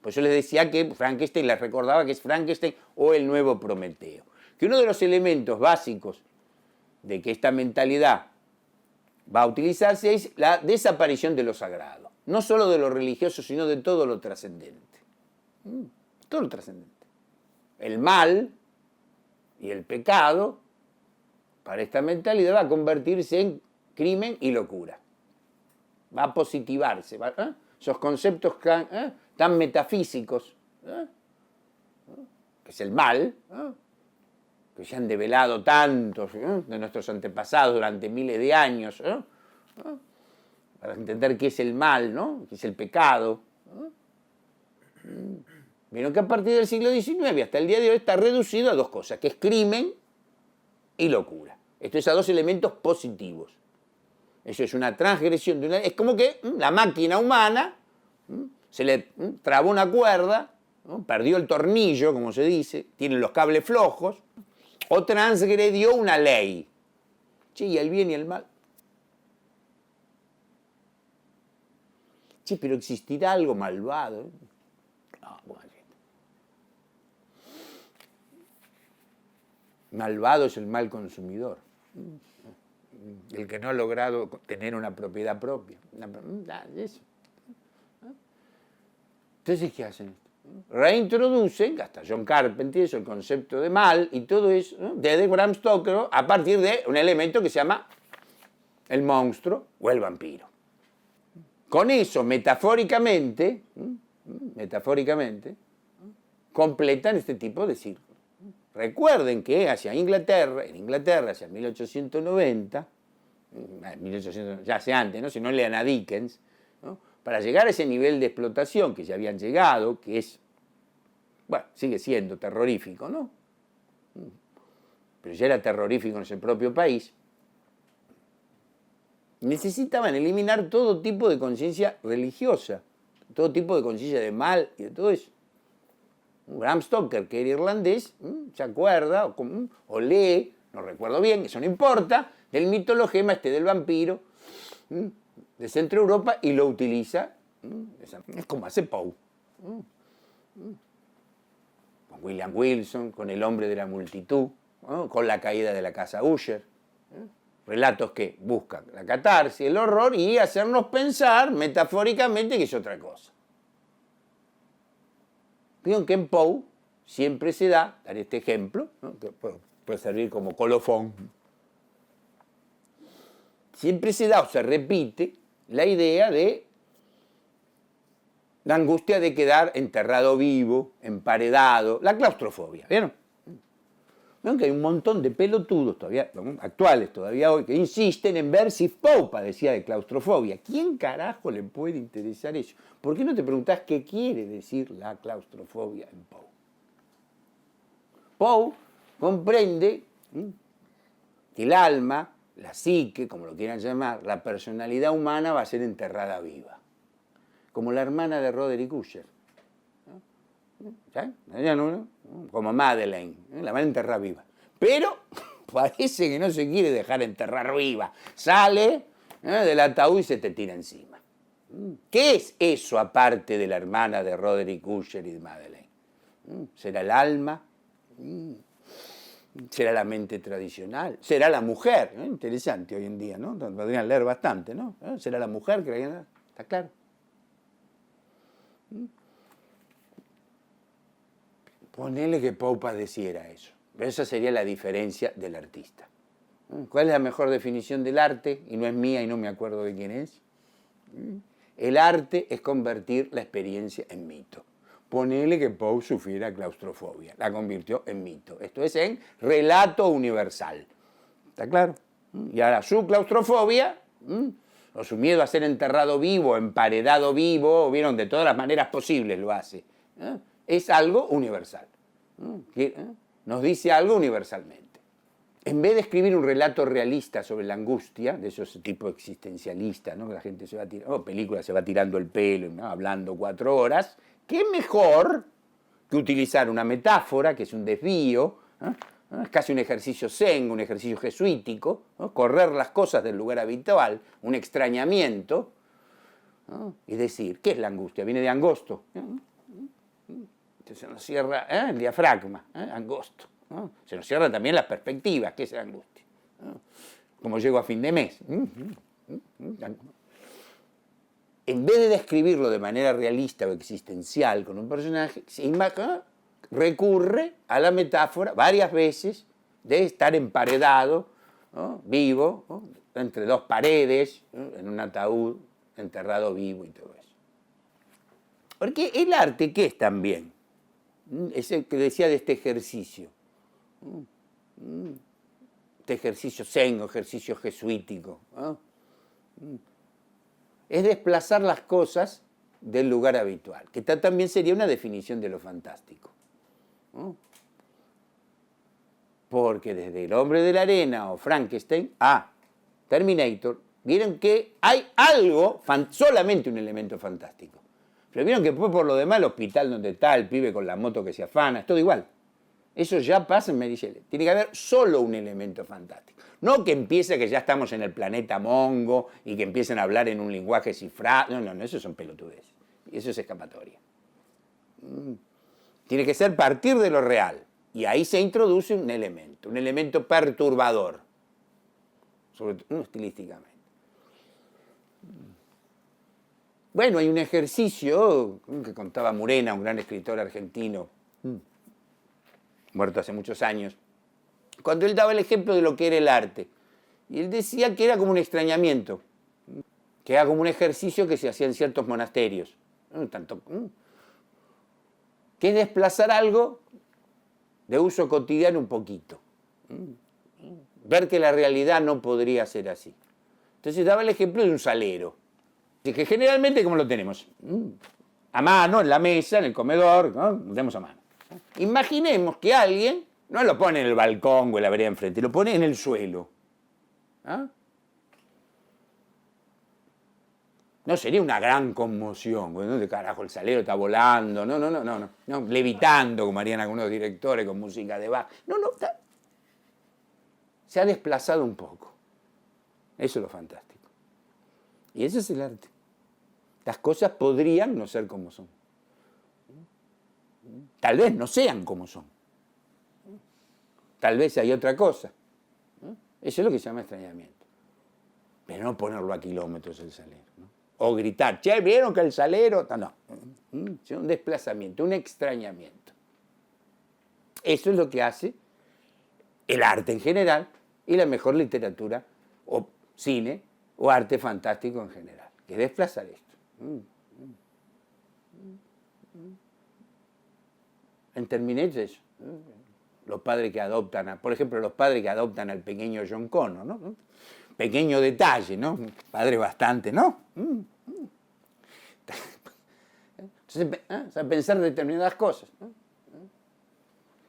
Pues yo les decía que Frankenstein, les recordaba que es Frankenstein o el nuevo Prometeo. Que uno de los elementos básicos de que esta mentalidad va a utilizarse es la desaparición de lo sagrado. No solo de lo religioso, sino de todo lo trascendente. Todo lo trascendente. El mal y el pecado, para esta mentalidad, va a convertirse en crimen y locura. Va a positivarse. Esos conceptos tan metafísicos, que es el mal, que se han develado tantos de nuestros antepasados durante miles de años, para entender qué es el mal, ¿no? Qué es el pecado. Vieron que a partir del siglo XIX hasta el día de hoy está reducido a dos cosas, que es crimen y locura. Esto es a dos elementos positivos. Eso es una transgresión de una... Es como que la máquina humana se le trabó una cuerda, ¿no? Perdió el tornillo, como se dice, tiene los cables flojos, o transgredió una ley. Sí, y el bien y el mal. Sí, pero existirá algo malvado. No, bueno. Malvado es el mal consumidor, el que no ha logrado tener una propiedad propia. Eso. Entonces, ¿qué hacen? Reintroducen, hasta John Carpenter, eso, el concepto de mal y todo eso, ¿no? Desde Bram Stoker, ¿no? A partir de un elemento que se llama el monstruo o el vampiro. Con eso, metafóricamente, completan este tipo de círculos. Recuerden que en Inglaterra, hacia 1890, ya hace antes, ¿no? Si no lean a Dickens, ¿no? Para llegar a ese nivel de explotación que ya habían llegado, que es, bueno, sigue siendo terrorífico, ¿no? Pero ya era terrorífico en ese propio país, necesitaban eliminar todo tipo de conciencia religiosa, todo tipo de conciencia de mal y de todo eso. Bram Stoker, que era irlandés, se acuerda o lee, no recuerdo bien, eso no importa, del mitologema del vampiro de Centro Europa y lo utiliza. Es como hace Poe. Con William Wilson, con El hombre de la multitud, ¿no? Con La caída de la casa Usher. Relatos que buscan la catarsis, el horror y hacernos pensar metafóricamente que es otra cosa. Vieron que en Poe siempre se da, daré este ejemplo, ¿no? Que puede servir como colofón, siempre se da o se repite la idea de la angustia de quedar enterrado vivo, emparedado, la claustrofobia, ¿vieron? Vieron que hay un montón de pelotudos todavía, actuales todavía hoy, que insisten en ver si Poe padecía de claustrofobia. ¿Quién carajo le puede interesar eso? ¿Por qué no te preguntás qué quiere decir la claustrofobia en Poe? Poe comprende que el alma, la psique, como lo quieran llamar, la personalidad humana va a ser enterrada viva. Como la hermana de Roderick Usher. ¿Sí? Como Madeleine, la van a enterrar viva. Pero parece que no se quiere dejar enterrar viva. Sale del ataúd y se te tira encima. ¿Qué es eso aparte de la hermana de Roderick Usher y de Madeleine? ¿Será el alma? ¿Será la mente tradicional? ¿Será la mujer? Interesante hoy en día, ¿no? Podrían leer bastante, ¿no? ¿Será la mujer? ¿Está claro? Ponele que Poe padeciera eso. Pero esa sería la diferencia del artista. ¿Cuál es la mejor definición del arte? Y no es mía y no me acuerdo de quién es. El arte es convertir la experiencia en mito. Ponele que Poe sufriera claustrofobia. La convirtió en mito. Esto es en relato universal. ¿Está claro? Y ahora su claustrofobia, o su miedo a ser enterrado vivo, emparedado vivo, vieron, de todas las maneras posibles lo hace. Es algo universal. Nos dice algo universalmente. En vez de escribir un relato realista sobre la angustia, de esos tipo existencialista, ¿no? Que la gente se va tirando, película se va tirando el pelo, ¿no? Hablando 4 horas, ¿qué mejor que utilizar una metáfora, que es un desvío, es casi un ejercicio zen, un ejercicio jesuítico, ¿no? Correr las cosas del lugar habitual, un extrañamiento, ¿no? Y decir, ¿qué es la angustia? Viene de angosto. Se nos cierra el diafragma, angosto. Se nos cierran también las perspectivas, ¿qué es la angustia? Como llego a fin de mes. en vez de describirlo de manera realista o existencial con un personaje, recurre a la metáfora varias veces de estar emparedado, ¿no? Vivo, ¿no? Entre dos paredes, ¿no? En un ataúd, enterrado vivo y todo eso. Porque el arte, ¿qué es también? Es el que decía de este ejercicio. Este ejercicio zen o ejercicio jesuítico, ¿no? Es desplazar las cosas del lugar habitual, que también sería una definición de lo fantástico, ¿no? Porque desde El hombre de la arena o Frankenstein a Terminator, vieron que hay algo, solamente un elemento fantástico. Pero vieron que después por lo demás el hospital donde está, el pibe con la moto que se afana, es todo igual. Eso ya pasa en Mary Shelley. Tiene que haber solo un elemento fantástico. No que empiece que ya estamos en el planeta Mongo y que empiecen a hablar en un lenguaje cifrado. No, eso son pelotudeces. Eso es escapatoria. Tiene que ser partir de lo real. Y ahí se introduce un elemento perturbador. Sobre todo estilísticamente. Bueno, hay un ejercicio que contaba Murena, un gran escritor argentino, muerto hace muchos años, cuando él daba el ejemplo de lo que era el arte. Y él decía que era como un extrañamiento, que era como un ejercicio que se hacía en ciertos monasterios. Que es desplazar algo de uso cotidiano un poquito. Ver que la realidad no podría ser así. Entonces daba el ejemplo de un salero. Que generalmente, ¿cómo lo tenemos? A mano, en la mesa, en el comedor, ¿no? Lo tenemos a mano. Imaginemos que alguien no lo pone en el balcón o en la vereda enfrente, lo pone en el suelo. ¿Ah? No sería una gran conmoción. ¿Dónde carajo el salero está volando? No, levitando, como harían algunos directores con música de Bach. Se ha desplazado un poco. Eso es lo fantástico. Y ese es el arte. Las cosas podrían no ser como son. Tal vez no sean como son. Tal vez hay otra cosa. Eso es lo que se llama extrañamiento. Pero no ponerlo a kilómetros el salero, ¿no? O gritar, che, ¿vieron que el salero? No. Es un desplazamiento, un extrañamiento. Eso es lo que hace el arte en general y la mejor literatura o cine o arte fantástico en general, que es desplazar esto. En Terminator eso. Los padres que adoptan, por ejemplo, los padres que adoptan al pequeño John Connor, ¿no? Pequeño detalle, ¿no? Padre bastante, ¿no? Entonces, a pensar determinadas cosas, ¿no?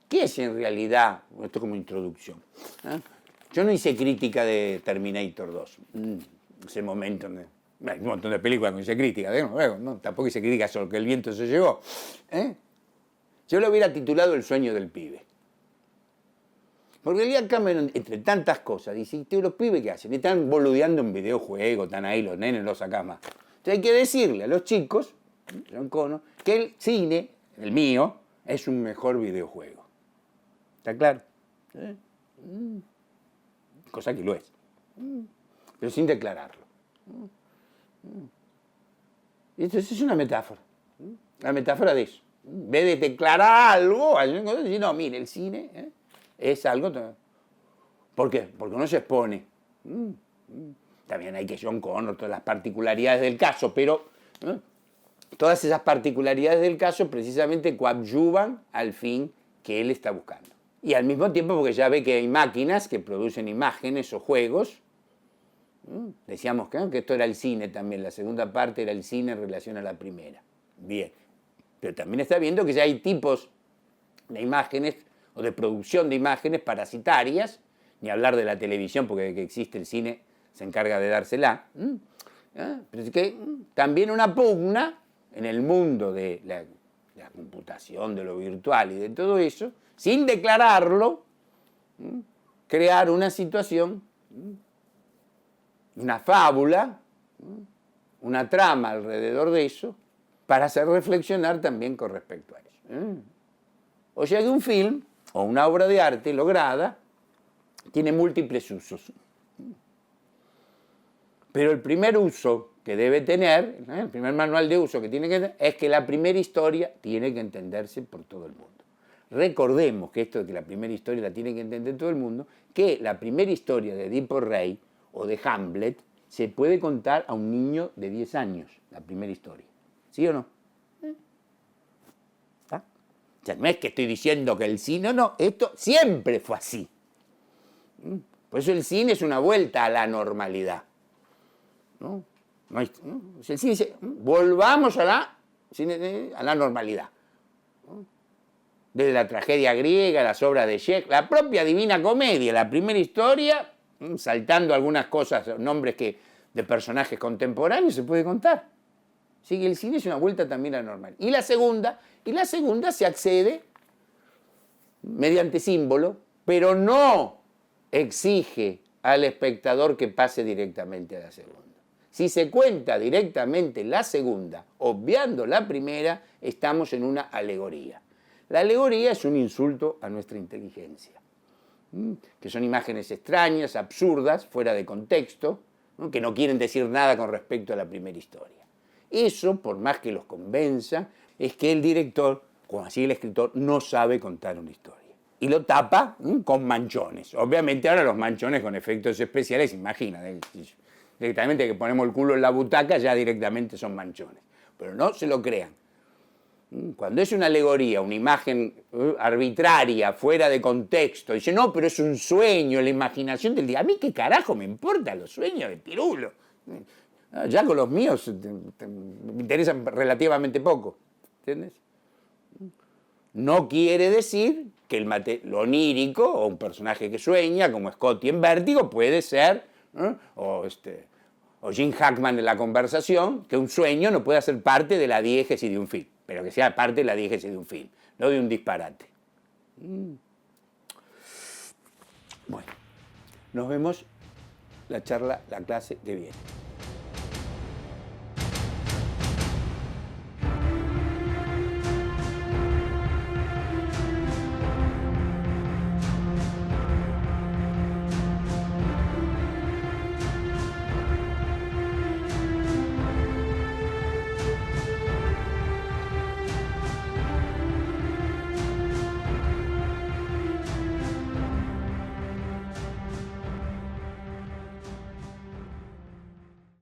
¿Qué es en realidad? Esto como introducción. Yo no hice crítica de Terminator 2. Ese momento, hay un montón de películas que no hice crítica, ¿no? Tampoco hice crítica solo que el viento se llevó. Yo lo hubiera titulado El sueño del pibe. Porque el día Cameron, entre tantas cosas, dice, ¿los pibes qué hacen? Están boludeando en videojuegos, están ahí los nenes, los sacás más. Entonces hay que decirle a los chicos, John Connor, que el cine, el mío, es un mejor videojuego. ¿Está claro? Cosa que lo es. Pero sin declararlo. Y entonces es una metáfora. La metáfora de eso. En vez de declarar algo, decir, no, mire, el cine es algo. ¿Por qué? Porque no se expone. También hay que John Connor, todas las particularidades del caso, pero todas esas particularidades del caso precisamente coadyuvan al fin que él está buscando. Y al mismo tiempo, porque ya ve que hay máquinas que producen imágenes o juegos. Decíamos que esto era el cine también, la segunda parte era el cine en relación a la primera. Bien. Pero también está viendo que ya hay tipos de imágenes o de producción de imágenes parasitarias, ni hablar de la televisión, porque de que existe el cine se encarga de dársela. Pero es que también una pugna en el mundo de la computación, de lo virtual y de todo eso, sin declararlo, crear una situación, una fábula, una trama alrededor de eso, para hacer reflexionar también con respecto a eso. O sea que un film o una obra de arte lograda tiene múltiples usos. Pero el primer uso que debe tener, el primer manual de uso que tiene que tener, es que la primera historia tiene que entenderse por todo el mundo. Recordemos que esto de que la primera historia la tiene que entender todo el mundo, que la primera historia de Edipo Rey o de Hamlet se puede contar a un niño de 10 años, la primera historia. ¿Sí o no? ¿Ah? O sea, no es que estoy diciendo que el cine, no, esto siempre fue así. Por eso el cine es una vuelta a la normalidad. ¿No? El cine dice, volvamos a la normalidad. Desde la tragedia griega, las obras de Shakespeare, la propia Divina Comedia, la primera historia, saltando algunas cosas, nombres de personajes contemporáneos, se puede contar. Así que el cine es una vuelta también a la normalidad. Y la segunda se accede mediante símbolo, pero no exige al espectador que pase directamente a la segunda. Si se cuenta directamente la segunda, obviando la primera, estamos en una alegoría. La alegoría es un insulto a nuestra inteligencia, que son imágenes extrañas, absurdas, fuera de contexto, que no quieren decir nada con respecto a la primera historia. Eso, por más que los convenza, es que el director, como así el escritor, no sabe contar una historia. Y lo tapa con manchones. Obviamente ahora los manchones con efectos especiales, imagínate, directamente que ponemos el culo en la butaca ya directamente son manchones. Pero no se lo crean. Cuando es una alegoría, una imagen arbitraria, fuera de contexto, dice, no, pero es un sueño, la imaginación del día. A mí qué carajo me importan los sueños de Pirulo. Ya con los míos me interesan relativamente poco. ¿Entiendes? No quiere decir que lo onírico o un personaje que sueña, como Scotty en Vértigo, puede ser, o Jim Hackman en La Conversación, que un sueño no puede ser parte de la diégesis de un film, pero que sea parte de la diégesis de un film, no de un disparate. Bueno, nos vemos la clase que viene.